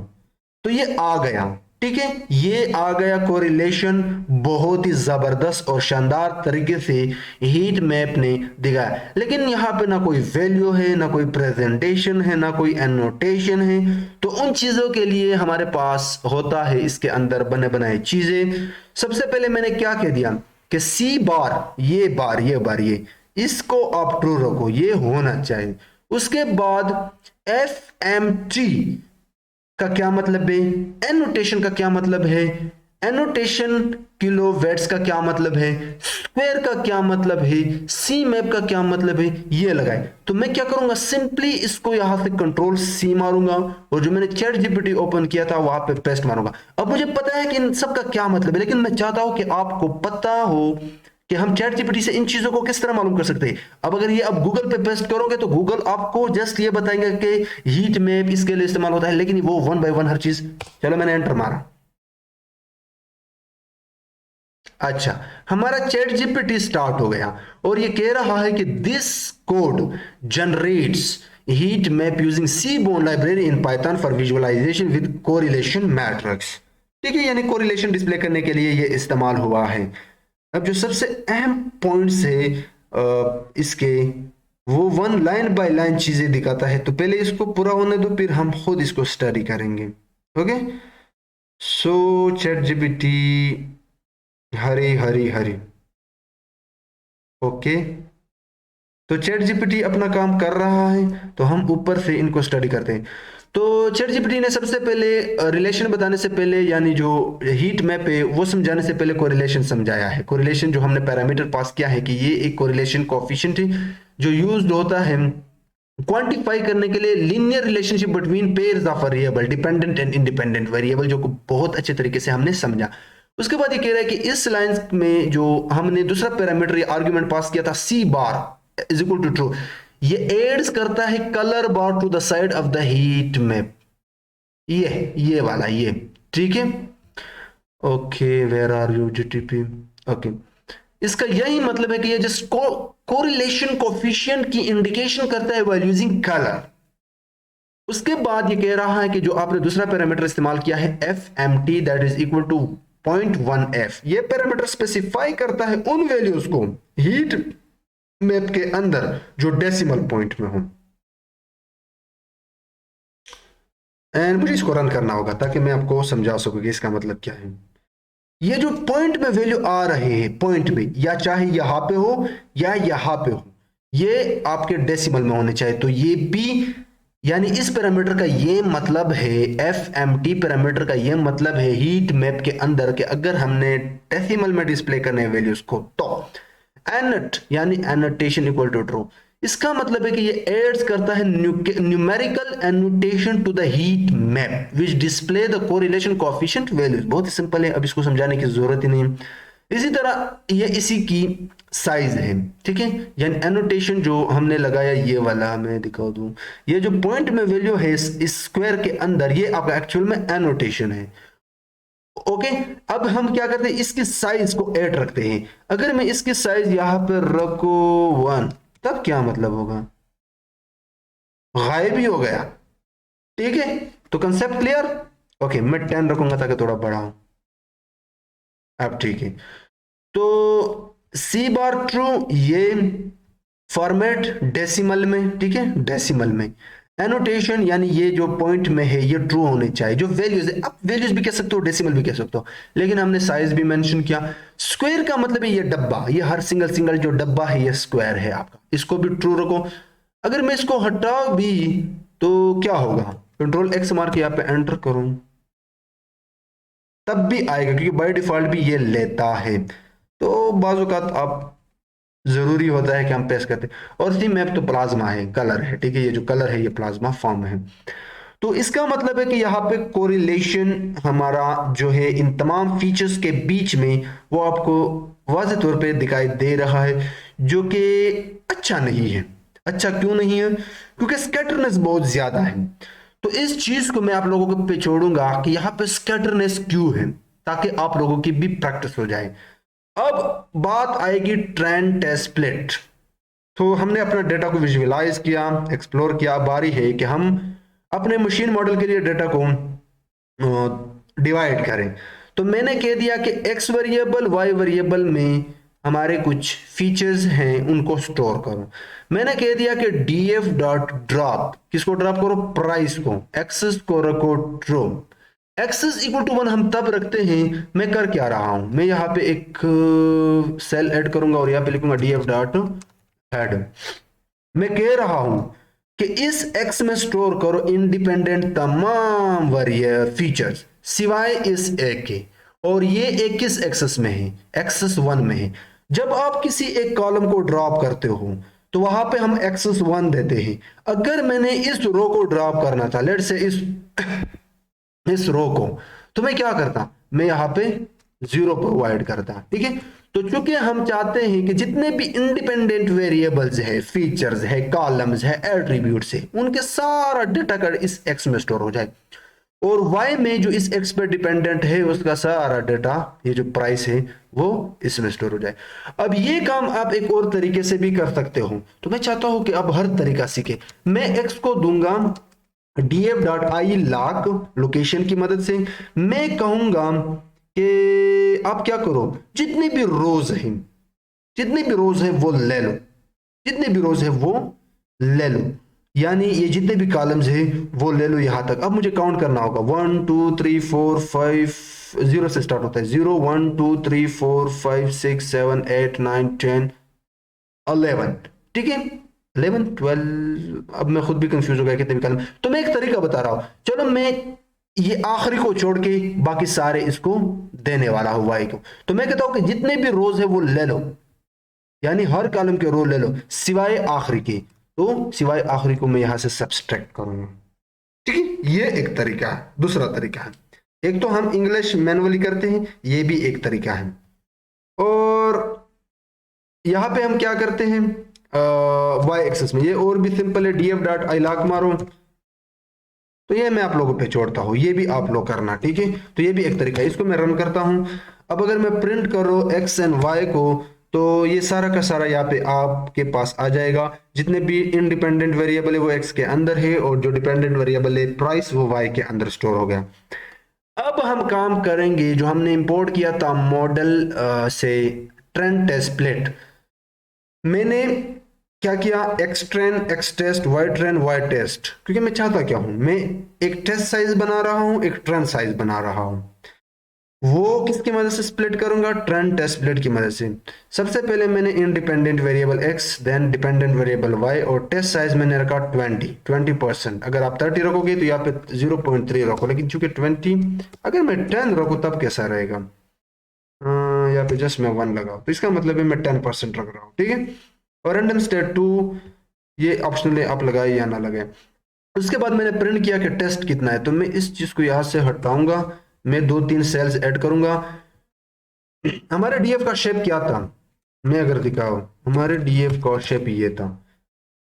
तो ये आ गया, ठीक है। ये आ गया कोरिलेशन, बहुत ही जबरदस्त और शानदार तरीके से हीट मैप ने दिखाया। लेकिन यहां पे ना कोई वैल्यू है, ना कोई प्रेजेंटेशन है, ना कोई एनोटेशन है। तो उन चीजों के लिए हमारे पास होता है इसके अंदर बने बनाए चीजें। सबसे पहले मैंने क्या कह दिया कि C बार, ये बार, ये बार, ये इसको आप ट्रू रखो, ये होना चाहिए। उसके बाद FMT का क्या मतलब है, एनोटेशन का क्या मतलब है, एनोटेशन किलोवाट्स का क्या मतलब है, स्क्वायर का क्या मतलब है, सी मैप का क्या मतलब है, ये लगाए। तो मैं क्या करूंगा, सिंपली इसको यहां से Ctrl+C मारूंगा, और जो मैंने चैट जीपीटी ओपन किया था वहां पे पेस्ट मारूंगा। अब मुझे पता है कि इन सब का क्या मतलब है, लेकिन मैं चाहता हूं कि आपको पता हो कि हम चैट जीपीटी से इन चीजों को किस तरह मालूम कर सकते हैं। अब अगर ये आप गूगल पे पेस्ट करोगे तो गूगल आपको जस्ट ये बताएंगे कि हीट मैप इसके लिए इस्तेमाल होता है, लेकिन वो 1 बाय 1 हर चीज। चलो मैंने एंटर मारा। अच्छा, हमारा चैट जीपीटी स्टार्ट हो गया और ये कह रहा है कि this code generates heat map using Seaborn library in Python for visualisation with correlation matrix. ठीक है, यानी कोरिलेशन डिस्प्ले करने के लिए ये इस्तेमाल हुआ है। अब जो सबसे अहम पॉइंट्स है इसके, वो वन लाइन बाय लाइन चीजें दिखाता है। तो पहले इसको पूरा होने दो, फिर हम खुद इसको स्टडी करेंगे। ओके, सो chat GPT Hari Hari Hari. Okay, तो चैट जीपीटी अपना काम कर रहा है, तो हम ऊपर से इनको स्टडी करते हैं। तो चैट जीपीटी ने सबसे पहले रिलेशन बताने से पहले, यानी जो हीट मैप है वो समझाने से पहले कोरिलेशन समझाया है। कोरिलेशन जो हमने पैरामीटर पास किया है कि ये एक कोरिलेशन कोएफिशिएंट है जो यूज्ड होता है क्वांटिफाई करने के लिए linear relationship between pairs of variable, dependent and independent variable, जो बहुत अच्छे तरीके से हमने समझा। उसके बाद ये कह रहा है कि इस लाइन में जो हमने दूसरा पैरामीटर या आर्गुमेंट पास किया था C bar is equal to true, ये एड्स करता है colour bar to the side of the heat map, ये वाला ये। ठीक है, ओके, वेयर आर यू जीटीपी। ओके, इसका यही मतलब है कि ये जिस कोरिलेशन कोएफिशिएंट की इंडिकेशन करता है व्हाइल यूजिंग कलर। उसके बाद ये कह रहा है कि जो आपने दूसरा पैरामीटर इस्तेमाल किया है F M T that is equal to 0.1f, ये पैरामीटर स्पेसिफाई करता है उन वैल्यूज को हीट मैप के अंदर जो डेसिमल पॉइंट में हो। एंड मुझे इसको रन करना होगा ताकि मैं आपको समझा सकूं कि इसका मतलब क्या है। ये जो पॉइंट में वैल्यू आ रहे हैं पॉइंट में, या चाहे यहां पे हो या यहां पे हो, ये आपके डेसिमल में होने चाहिए। तो ये भी, यानी इस पैरामीटर का ये मतलब है, एफ एम टी पैरामीटर का ये मतलब है हीट मैप के अंदर के अगर हमने डेसिमल में डिस्प्ले करने वैल्यूज को, तो एनट यानी एनोटेशन इक्वल टू ट्रू। इसका मतलब है कि ये एड्स करता है numerical annotation to the heat map which display the correlation coefficient values. बहुत ही सिंपल है, अब इसको समझाने की जरूरत ही नहीं है। इसी तरह ये इसी की साइज है। ठीक है, यानी एनोटेशन जो हमने लगाया ये वाला मैं दिखा दूं, ये जो पॉइंट में वैल्यू है इस स्क्वायर के अंदर, ये आपका एक्चुअल में एनोटेशन है। ओके, अब हम क्या करते हैं, इसकी साइज को ऐड रखते हैं। अगर मैं इसकी साइज यहां पर रखू 1, तब क्या मतलब होगा, गायब ही हो गया। ठीक है, तो कंसेप्ट क्लियर। ओके, मैं 10 रखूंगा ताकि थोड़ा बड़ा हो। अब ठीक है, तो सी बार ट्रू, ये फॉर्मेट डेसिमल में। ठीक है, डेसिमल में एनोटेशन यानी ये जो पॉइंट में है ये ट्रू होने चाहिए। जो वैल्यूज है, आप वैल्यूज भी कह सकते हो, डेसिमल भी कह सकते हो, लेकिन हमने साइज भी मेंशन किया। स्क्वायर का मतलब है ये डब्बा, ये हर सिंगल जो डब्बा है ये स्क्वायर है आपका, इसको भी ट्रू रखो। अगर मैं इसको हटा भी तो क्या होगा, कंट्रोल एक्स मार के यहाँ पे एंटर करूं तब भी आएगा, क्योंकि बाय डिफॉल्ट भी ये लेता है। तो बाज़-औक़ात आप जरूरी होता है कि हम पेस्ट करते हैं। और सी मैप तो प्लाज्मा है, कलर है। ठीक है, ये जो कलर है ये प्लाज्मा फॉर्म है। तो इसका मतलब है कि यहाँ पे कोरिलेशन हमारा जो है इन तमाम फीचर्स के बीच में वो आपको वाज़ेह तौर पे दिखाई दे रहा है, जो कि अच्छा नहीं है। अच्छा क्यों नहीं है, क्योंकि स्कैटरनेस बहुत ज्यादा है। तो इस चीज को मैं आप लोगों को पे छोड़ूंगा कि यहाँ पे स्कैटरनेस क्यों है, ताकि आप लोगों की भी प्रैक्टिस हो जाए। अब बात आएगी ट्रेंड टेस्ट स्प्लिट। तो हमने अपना डेटा को विजुअलाइज किया, एक्सप्लोर किया। बारी है कि हम अपने मशीन मॉडल के लिए डेटा को डिवाइड करें। तो मैंने कह दिया कि एक्स वेरिएबल वाई वेरिएबल में हमारे कुछ फीचर्स हैं, उनको स्टोर करो। मैंने कह दिया कि df डॉट ड्रॉप, किसको ड्रॉप करो, प्राइस को, एक्सेस को रखो ट्रू। एक्सेस इक्वल टू 1 हम तब रखते हैं, मैं कर क्या रहा हूं, मैं यहाँ पे एक सेल ऐड करूंगा और यहाँ पे लिखूंगा df डॉट हेड। मैं कह रहा हूं कि इस एक्स में स्टोर करो इंडिपेंडेंट तमाम फीचर्स सिवाय इस एक के, और ये एक किस एक्सेस में है, एक्सेस 1 में है। जब आप किसी एक कॉलम को ड्रॉप करते हो तो वहां पे हम एक्सेस 1 देते हैं। अगर मैंने इस रो को ड्रॉप करना था, लेट से इस रो को, तो मैं क्या करता, मैं यहां पे जीरो प्रोवाइड करता है। ठीक है, तो चूंकि हम चाहते हैं कि जितने भी इंडिपेंडेंट वेरिएबल्स है, फीचर्स है, कॉलम्स है, एट्रीब्यूट्स है, उनके सारा डेटा का इस एक्स में स्टोर हो जाए, और वाई में जो इस एक्स पे डिपेंडेंट है उसका सारा डेटा, ये जो प्राइस है वो इसमें स्टोर हो जाए। अब ये काम आप एक और तरीके से भी कर सकते हो, तो मैं चाहता हूं कि आप हर तरीका सीखे। मैं एक्स को दूंगा df.i लाक लोकेशन की मदद से। मैं कहूंगा कि आप क्या करो, जितने भी रोज हैं, जितने भी रोज है वो ले लो, जितने भी रोज है वो ले लो, यानी ये जितने भी कॉलम्स है वो ले लो यहां तक। अब मुझे काउंट करना होगा, 1 2 3 4 5, जीरो से स्टार्ट होता है, 0 1 2 3 4 5 6 7 8 9 10 11। ठीक है, 11 12, अब मैं खुद भी कंफ्यूज हो गया कितने भी कॉलम। तो मैं एक तरीका बता रहा हूं, चलो मैं ये आखिरी को छोड़ के बाकी सारे इसको देने वाला हूं वाई को। तो मैं कहता हूं कि जितने भी रोज है वो ले लो, यानी हर कॉलम के रो ले लो सिवाय आखिरी के। तो सिवाय आखिरी को मैं यहां से सब्सट्रैक्ट करूंगा। ठीक है, ये एक तरीका है। दूसरा तरीका है, एक तो हम इंग्लिश मैनुअली करते हैं, ये भी एक तरीका है। और यहां पे हम क्या करते हैं, वाई एक्सेस में ये और भी सिंपल है, df.i लाक मारो, तो ये मैं आप लोगों पे छोड़ता हूं, ये भी आप लोग करना। ठीक है, तो ये भी एक तरीका है, इसको मैं रन करता हूं। अब अगर मैं प्रिंट करो एक्स एंड वाई को, तो ये सारा का सारा यहाँ पे आपके पास आ जाएगा। जितने भी इंडिपेंडेंट वेरिएबल है वो एक्स के अंदर है, और जो डिपेंडेंट वेरिएबल है प्राइस वो वाई के अंदर स्टोर हो गया। अब हम काम करेंगे जो हमने इंपोर्ट किया था मॉडल से, ट्रेंड टेस्ट प्लेट। मैंने क्या किया, X train, X test, Y train, Y test, क्योंकि मैं चाहता क्या हूं, मैं एक टेस्ट साइज बना रहा हूं, एक ट्रेंड साइज बना रहा हूं। वो किसकी मदद से स्प्लिट करूंगा, ट्रेंड टेस्ट स्प्लिट की मदद से। सबसे पहले मैंने independent variable x, then dependent variable y, और टेस्ट साइज मैंने रखा 20%। अगर आप 30 रखोगे तो यहाँ पे 0.3 रखो, लेकिन चूंकि 20, अगर मैं 10 रखूँ तब कैसा रहेगा, यहाँ पे जस्ट मैं 1 लगाऊं, तो इसका मतलब है मैं 10% रख रहा हूँ। ठीक है, और रैंडम स्टेट 2, ये ऑप्शनल है, आप लगाए या ना लगाए। उसके बाद मैंने प्रिंट किया कि टेस्ट कितना है, तो मैं इस चीज को यहां से हटाऊंगा, मैं 2 3 सेल्स ऐड करूंगा। हमारे डीएफ का शेप क्या था, मैं अगर दिखाऊं, हमारे डीएफ का शेप ये था,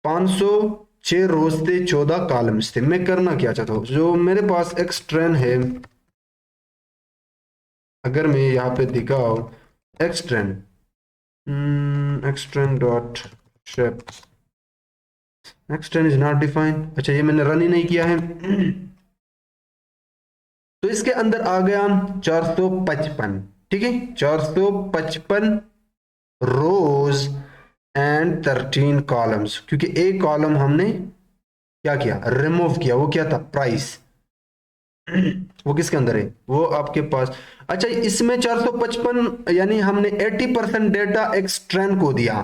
506 रोज थे, 14 कॉलम्स थे। मैं करना क्या चाहता हूं, जो मेरे पास एक्स ट्रेन है, अगर मैं यहाँ पे दिखाऊं x train dot shape, x train is not defined. अच्छा, ये मैंने रन ही नहीं किया है। तो इसके अंदर आ गया 455। ठीक है, 455 रोज एंड 13 कॉलम्स, क्योंकि एक कॉलम हमने क्या किया, रिमूव किया, वो क्या था, प्राइस। वो किसके अंदर है, वो आपके पास। अच्छा, इसमें 455 यानी हमने 80% डेटा एक्सट्रेन को दिया।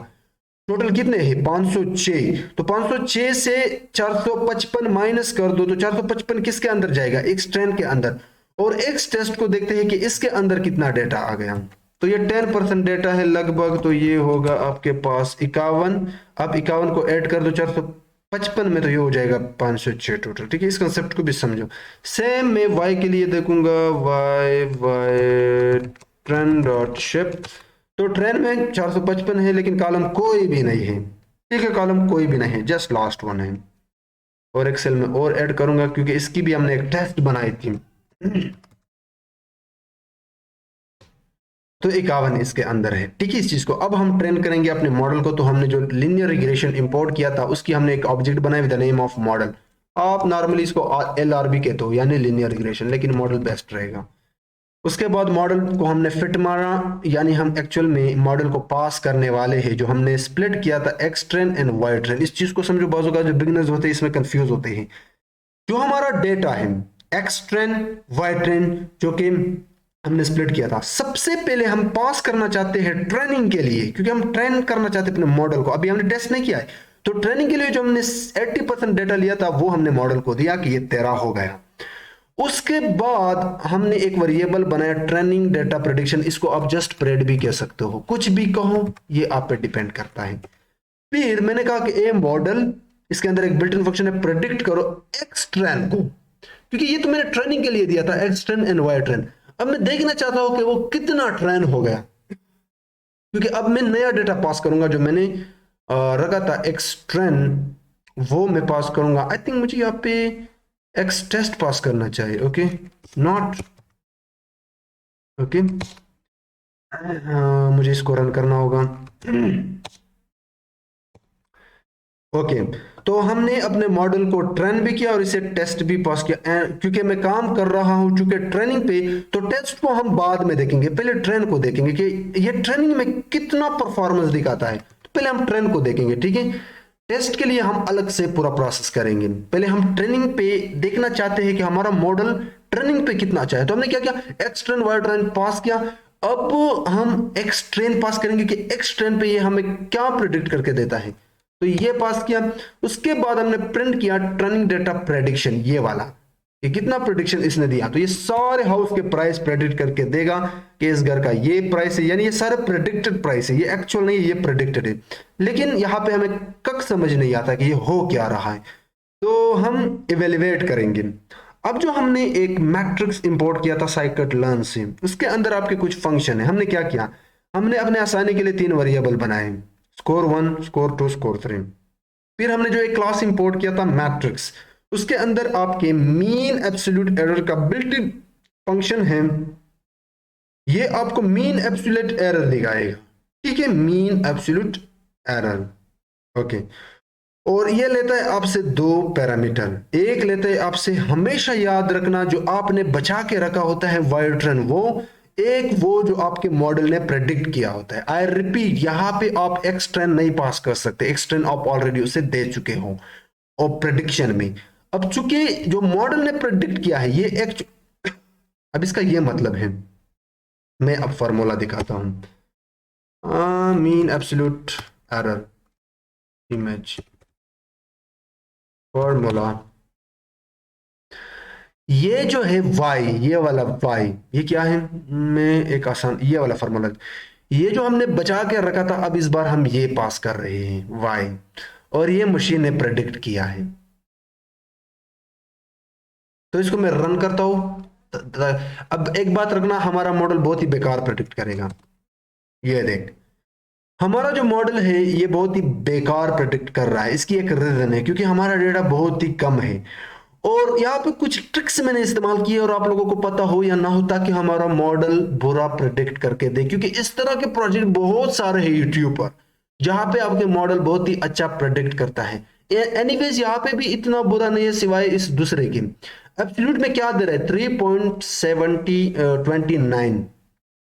टोटल कितने हैं, 506। तो 506 से 455 माइनस कर दो, तो 455 किसके अंदर जाएगा, एक्सट्रेन के अंदर। और एक्स टेस्ट को देखते हैं कि इसके अंदर कितना डेटा आ गया, तो ये 10% डेटा है लगभग, तो ये होगा आपके पास 51। अब 51 को ऐड कर दो 455 में, तो ये हो जाएगा 506 टोटल। ठीक है, इस कंसेप्ट को भी समझो। सेम मैं y के लिए देखूंगा, y ट्रेन डॉट शिप, तो ट्रेन में 455 है, लेकिन कॉलम कोई भी नहीं है। ठीक है, कॉलम कोई भी नहीं है, जस्ट लास्ट वन है। और एक्सेल में और ऐड करूंगा, क्योंकि इसकी भी हमने एक टेस्ट बनाई थी। तो 51 इसके अंदर है। ठीक है, इस चीज को अब हम ट्रेन करेंगे अपने मॉडल को। तो हमने जो लीनियर रिग्रेशन इंपोर्ट किया था, उसकी हमने एक ऑब्जेक्ट बनाया with the name of model. आप नॉर्मली इसको LRB कहते हो, यानी लीनियर रिग्रेशन, लेकिन मॉडल बेस्ट रहेगा। उसके बाद मॉडल को हमने फिट मारा, यानी हम एक्चुअल में मॉडल को पास करने वाले हैं, जो हमने स्प्लिट किया था X train and Y train. इस चीज को समझो, बाजू का जो बिगिनर्स होते हैं इसमें कंफ्यूज होते हैं। जो हमारा डेटा है एक्स ट्रेन, वाई ट्रेन, जो कि हमने स्प्लिट किया था, सबसे पहले हम पास करना चाहते हैं ट्रेनिंग के लिए, क्योंकि हम ट्रेन करना चाहते हैं अपने मॉडल को। अभी हमने टेस्ट नहीं किया है, तो ट्रेनिंग के लिए जो हमने 80% डेटा लिया था वो हमने मॉडल को दिया कि ये 13 हो गया। उसके बाद हमने एक वेरिएबल बनाया ट्रेनिंग डेटा प्रेडिक्शन। इसको आप जस्ट प्रेड भी कह सकते हो, कुछ भी कहो, ये आप पे डिपेंड करता है। फिर मैंने कहा कि ए मॉडल, इसके अंदर एक बिल्ट इन फंक्शन है, प्रेडिक्ट करो एक्स ट्रेन को, क्योंकि ये तो मैंने ट्रेनिंग के लिए दिया था, X train and Y train. अब मैं देखना चाहता हूं कि वो कितना ट्रेन हो गया, क्योंकि अब मैं नया डेटा पास करूंगा जो मैंने रखा था एक्स ट्रेन, वो मैं पास करूंगा। आई थिंक मुझे यहाँ पे एक्स टेस्ट पास करना चाहिए। ओके, नॉट ओके, मुझे इसको रन करना होगा। ओके, तो हमने अपने मॉडल को ट्रेन भी किया और इसे टेस्ट भी पास किया। क्योंकि मैं काम कर रहा हूं चूंकि ट्रेनिंग पे, तो टेस्ट को हम बाद में देखेंगे, पहले ट्रेन को देखेंगे कि ये ट्रेनिंग में कितना परफॉर्मेंस दिखाता है। तो पहले हम ट्रेन को देखेंगे, ठीक है। टेस्ट के लिए हम अलग से पूरा प्रोसेस करेंगे। पहले हम ट्रेनिंग पे देखना चाहते हैं कि हमारा मॉडल ट्रेनिंग पे कितना अच्छा है। तो हमने क्या किया, एक्स ट्रेन वाई ट्रेन पास किया। अब हम एक्स ट्रेन पास करेंगे कि एक्स ट्रेन पे ये हमें क्या प्रिडिक्ट करके देता है। तो ये पास किया। उसके बाद हमने प्रिंट किया ट्रेनिंग डेटा प्रेडिक्शन, ये वाला, कि कितना प्रेडिक्शन इसने दिया। तो ये सारे हाउस के प्राइस प्रेडिक्ट करके देगा कि इस घर का ये प्राइस है, यानी ये सारे प्रेडिक्टेड प्राइस है, ये एक्चुअल नहीं है, ये प्रेडिक्टेड है। लेकिन यहां पे हमें कक समझ नहीं आता कि ये हो क्या रहा है, तो हम इवेल्युएट करेंगे। अब जो हमने एक मैट्रिक्स इंपोर्ट किया था साइकिट लर्न से, उसके अंदर आपके कुछ फंक्शन है। हमने क्या किया, हमने अपने आसानी के लिए 3 वेरिएबल बनाए, स्कोर 1, स्कोर 2, स्कोर 3। फिर हमने जो एक क्लास इंपोर्ट किया था मैट्रिक्स, उसके अंदर आपके मीन एब्सोल्यूट एरर का बिल्ट इन फंक्शन है। ये आपको मीन एब्सोल्यूट एरर दिखाएगा, ठीक है, मीन एब्सोल्यूट एरर। ओके, और ये लेता है आपसे 2 पैरामीटर। एक लेता है आपसे, हमेशा याद रखना, जो आपने बचा के रखा होता है वाइल्ड ट्रेन, वो जो आपके मॉडल ने प्रेडिक्ट किया होता है। आई रिपीट, यहां पे आप एक्स ट्रेन नहीं पास कर सकते, एक्स ट्रेन आप ऑलरेडी उसे दे चुके हो और प्रेडिक्शन में। अब चूंकि जो मॉडल ने प्रेडिक्ट किया है ये अब इसका ये मतलब है, मैं अब फॉर्मूला दिखाता हूं। Mean absolute error image formula, ये जो है y, ये वाला y, ये क्या है, मैं एक आसान ये वाला फॉर्मूला, ये जो हमने बचा के रखा था, अब इस बार हम ये पास कर रहे हैं y, और ये मशीन ने प्रेडिक्ट किया है। तो इसको मैं रन करता हूं। अब एक बात रखना, हमारा मॉडल बहुत ही बेकार प्रेडिक्ट करेगा। ये देख, हमारा जो मॉडल है ये बहुत ही बेकार प्रेडिक्ट कर रहा है। इसकी एक रीजन है, क्योंकि हमारा डेटा बहुत ही कम है, और यहाँ पे कुछ ट्रिक्स मैंने इस्तेमाल किए, और आप लोगों को पता हो या ना हो, ताकि हमारा मॉडल बुरा प्रेडिक्ट करके दे। क्योंकि इस तरह के प्रोजेक्ट बहुत सारे हैं यूट्यूब पर, जहां पे आपके मॉडल बहुत ही अच्छा प्रेडिक्ट करता है। एनीवेज, यहाँ पे भी इतना बुरा नहीं है, सिवाय इस दूसरे के। एब्सोल्यूट में क्या दे रहा है, 3.29,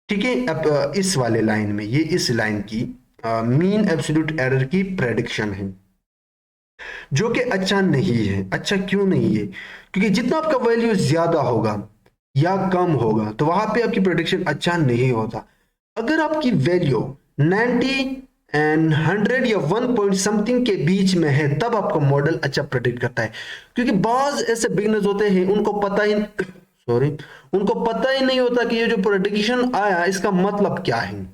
ठीक है। अब इस वाले लाइन में, ये इस लाइन की मीन एब्सोल्यूट एरर की प्रेडिक्शन है, जो कि अच्छा नहीं है। अच्छा क्यों नहीं है, क्योंकि जितना आपका वैल्यू ज्यादा होगा या कम होगा, तो वहां पे आपकी प्रेडिक्शन अच्छा नहीं होता। अगर आपकी वैल्यू 90 एंड 100 या 1 पॉइंट समथिंग के बीच में है, तब आपका मॉडल अच्छा प्रेडिक्ट करता है। क्योंकि बाज ऐसे बिगनर्स होते हैं, उनको पता ही उनको पता ही नहीं होता कि ये जो प्रेडिक्शन आया इसका मतलब क्या है।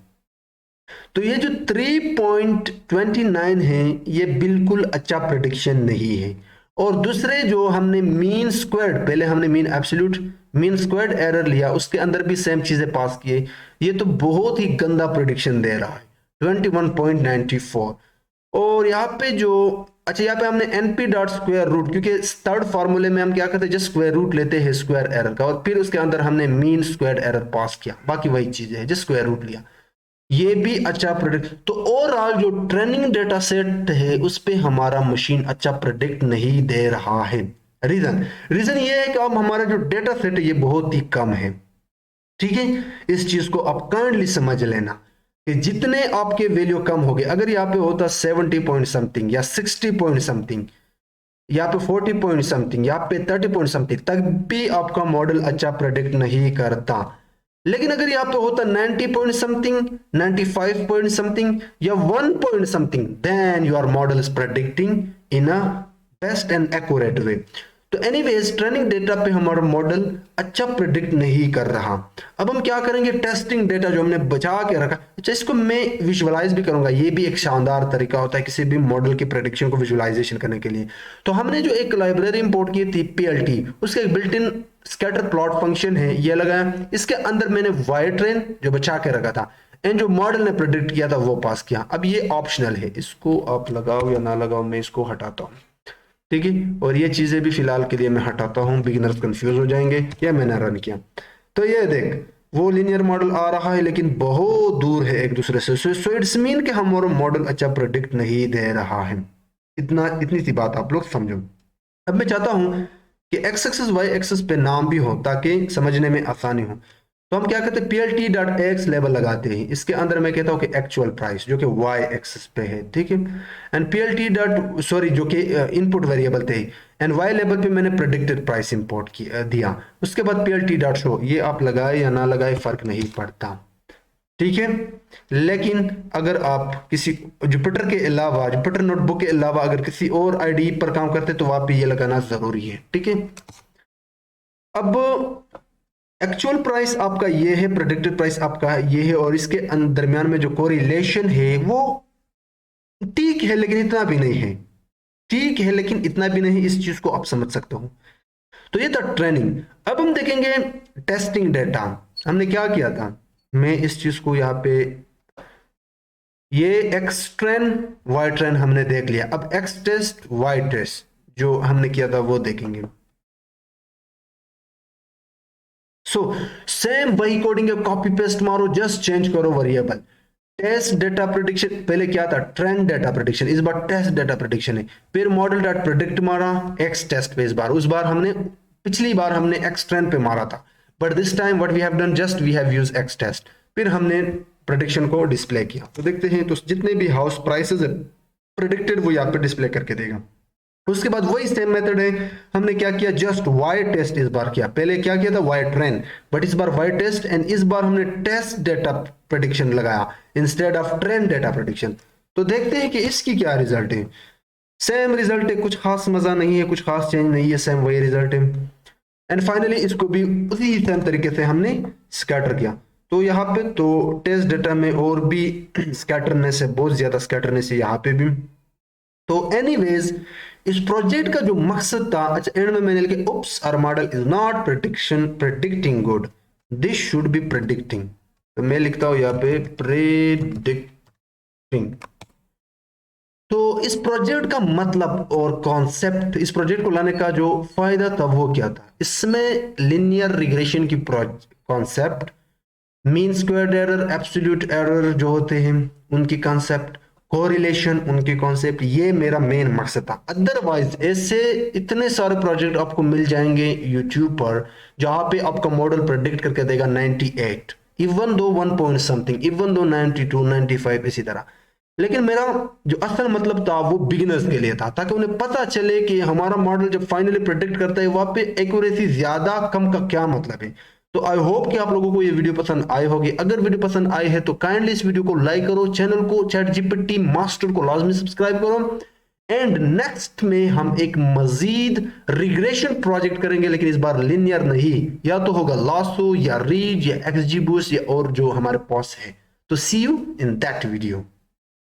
तो ये जो 3.29 है, ये बिल्कुल अच्छा प्रेडिक्शन नहीं है। और दूसरे जो हमने मीन स्क्वायर्ड, पहले हमने mean absolute mean squared error लिया, उसके अंदर भी सेम चीजें पास किए। ये तो बहुत ही गंदा प्रेडिक्शन दे रहा है, 21.94। और यहाँ पे जो, अच्छा यहाँ पे हमने np डॉट स्क्वायर रूट, क्योंकि थर्ड फार्मूले में हम क्या करते हैं, जस्ट स्क्वायर रूट लेते हैं स्क्वायर एरर का, और फिर उसके अंदर हमने मीन स्क्वायर्ड एरर पास किया। बाकी वही चीजें है, जस्ट स्क्वायर रूट लिया, ये भी अच्छा प्रोडिक्ट। तो ओवरऑल जो ट्रेनिंग डेटा सेट है उस पे हमारा मशीन अच्छा प्रोडिक्ट नहीं दे रहा है। रीजन ये है कि अब हमारा जो डेटा सेट है ये बहुत ही कम है, ठीक है। इस चीज को आप काइंडली समझ लेना कि जितने आपके वैल्यू कम हो गए, अगर यहाँ पे होता 70 पॉइंट समथिंग या 60 पॉइंट समथिंग, यहाँ पे 40 पॉइंट समथिंग, यहाँ पे 30 पॉइंट समथिंग, तब भी आपका मॉडल अच्छा प्रेडिक्ट नहीं करता। लेकिन अगर यहाँ पे होता 90 पॉइंट समथिंग, 95 पॉइंट समथिंग या 1 point something, then your model is predicting in a best and accurate way. तो एनीवेज, ट्रेनिंग डेटा पे हमारा मॉडल अच्छा प्रेडिक्ट नहीं कर रहा। अब हम क्या करेंगे, टेस्टिंग डेटा जो हमने बचा के रखा, अच्छा इसको मैं विजुअलाइज भी करूंगा। ये भी एक शानदार तरीका होता है किसी भी मॉडल की प्रेडिक्शन को विजुअलाइजेशन करने के लिए। तो हमने जो एक लाइब्रेरी इंपोर्ट की थी PLT, उसका एक built in scatter plot function है ये लगाया, इसके अंदर मैंने वाई ट्रेन जो बचा के रखा था एंड जो मॉडल ने प्रेडिक्ट किया था वो पास किया। अब ये ऑप्शनल है, इसको आप लगाओ या ना लगाओ, मैं इसको हटाता हूँ, ठीक है। और ये चीजें भी फिलहाल के लिए मैं हटाता हूँ, बिगिनर्स कंफ्यूज हो जाएंगे। या मैंने रन किया तो ये देख वो लीनियर मॉडल आ रहा है लेकिन बहुत दूर है एक दूसरे से। सो इट्स मीन कि हमारा मॉडल अच्छा प्रेडिक्ट नहीं दे रहा है। इतनी सी बात आप लोग समझो। अब मैं चाहता हूं कि एक्स एक्सिस वाई एक्सिस पे नाम भी हो ताकि समझने में आसानी हो। तो हम क्या करते हैं, PLT डॉट एक्स लेबल लगाते हैं, इसके अंदर मैं कहता हूं कि एक्चुअल प्राइस जो कि वाई एक्सिस पे है, ठीक है। एंड PLT डॉट सॉरी जो कि इनपुट वेरिएबल थे, एंड वाई लेवल पे मैंने प्रेडिक्टेड प्राइस इंपोर्ट दिया। उसके बाद PLT डॉट शो, ये आप लगाए या ना लगाए फर्क नहीं पड़ता, ठीक है। लेकिन अगर आप किसी जुपिटर के अलावा, जुपिटर नोटबुक के अलावा अगर किसी और आईडी पर काम करते तो वहां पे ये लगाना जरूरी है, ठीक है। अब एक्चुअल प्राइस आपका ये है, प्रेडिक्टेड प्राइस आपका ये है, और इसके दरमियान में जो कोरिलेशन है वो ठीक है लेकिन इतना भी नहीं है, ठीक है लेकिन इतना भी नहीं, इस चीज को आप समझ सकते हो। तो ये था ट्रेनिंग। अब हम देखेंगे टेस्टिंग डेटा। हमने क्या किया था, मैं इस चीज को यहां पे, ये एक्स ट्रेन वाई ट्रेन हमने देख लिया। अब एक्स टेस्ट वाई टेस्ट जो हमने किया था वो देखेंगे। सो सेम वही कोडिंग है, कॉपी पेस्ट मारो, जस्ट चेंज करो वेरिएबल। टेस्ट डेटा प्रेडिक्शन, पहले क्या था ट्रेंड डेटा प्रेडिक्शन, इस बार टेस्ट डेटा प्रेडिक्शन है। फिर मॉडल डॉट प्रेडिक्ट मारा एक्स टेस्ट पे, इस बार, उस बार हमने, पिछली बार हमने एक्स ट्रेंड पे मारा था, but this time what we have done, just we have used X test. फिर हमने प्रेडिक्शन को डिस्प्ले किया। तो देखते हैं, तो जितने भी हाउस प्राइसेस प्रेडिक्टेड वो यहाँ पे डिस्प्ले करके देगा। उसके बाद वही सेम मेथड है, हमने क्या किया, जस्ट वाई टेस्ट इस बार किया। पहले क्या किया था वाई ट्रेन, बट इस बार वाई टेस्ट, एंड इस बार हमने टेस्ट डेटा प्रेडिक्शन लगाया instead of train data prediction. तो देखते हैं कि इसकी क्या रिजल्ट है। सेम रिजल्ट है, कुछ खास मजा नहीं है, कुछ खास चेंज नहीं है, सेम वही रिजल्ट है। एंड फाइनली इसको भी उसी सेम तरीके से हमने स्कैटर किया। तो यहाँ पे तो टेस्ट डेटा में और भी स्कैटरनेस है, बहुत ज्यादा स्कैटरनेस है यहाँ पे भी। तो एनीवेज इस प्रोजेक्ट का जो मकसद था, अच्छा एंड में मैंने लिखा oops our model is not predicting good, this should be predicting. तो मैं लिखता हूं यहाँ पे प्रेडिक्टिंग। तो इस प्रोजेक्ट का मतलब और कॉन्सेप्ट, इस प्रोजेक्ट को लाने का जो फायदा था वो क्या था, इसमें लिनियर रिग्रेशन की concept, mean squared error, absolute error जो होते हैं उनकी कॉन्सेप्ट, कोरिलेशन उनके कॉन्सेप्ट, ये मेरा मेन मकसद था। अदरवाइज ऐसे इतने सारे प्रोजेक्ट आपको मिल जाएंगे यूट्यूब पर जहां पे आपका मॉडल प्रेडिक्ट करके देगा 98, even though 1 point something, even though 92, 95 इसी तरह। लेकिन मेरा जो असल मतलब था वो बिगिनर्स के लिए था, ताकि उन्हें पता चले कि हमारा मॉडल जब फाइनली प्रेडिक्ट करता है वहां पे एक्यूरेसी ज्यादा कम का क्या मतलब है। तो आई होप कि आप लोगों को ये वीडियो पसंद आई होगी। अगर वीडियो पसंद आई है तो काइंडली इस वीडियो को लाइक करो, चैनल को ChatGPT मास्टर को लाजमी सब्सक्राइब करो। एंड नेक्स्ट में हम एक मजीद रिग्रेशन प्रोजेक्ट करेंगे, लेकिन इस बार लिनियर नहीं, या तो होगा लासो या रीज या XGBoost या और जो हमारे पास है। तो सी यू इन दैट वीडियो।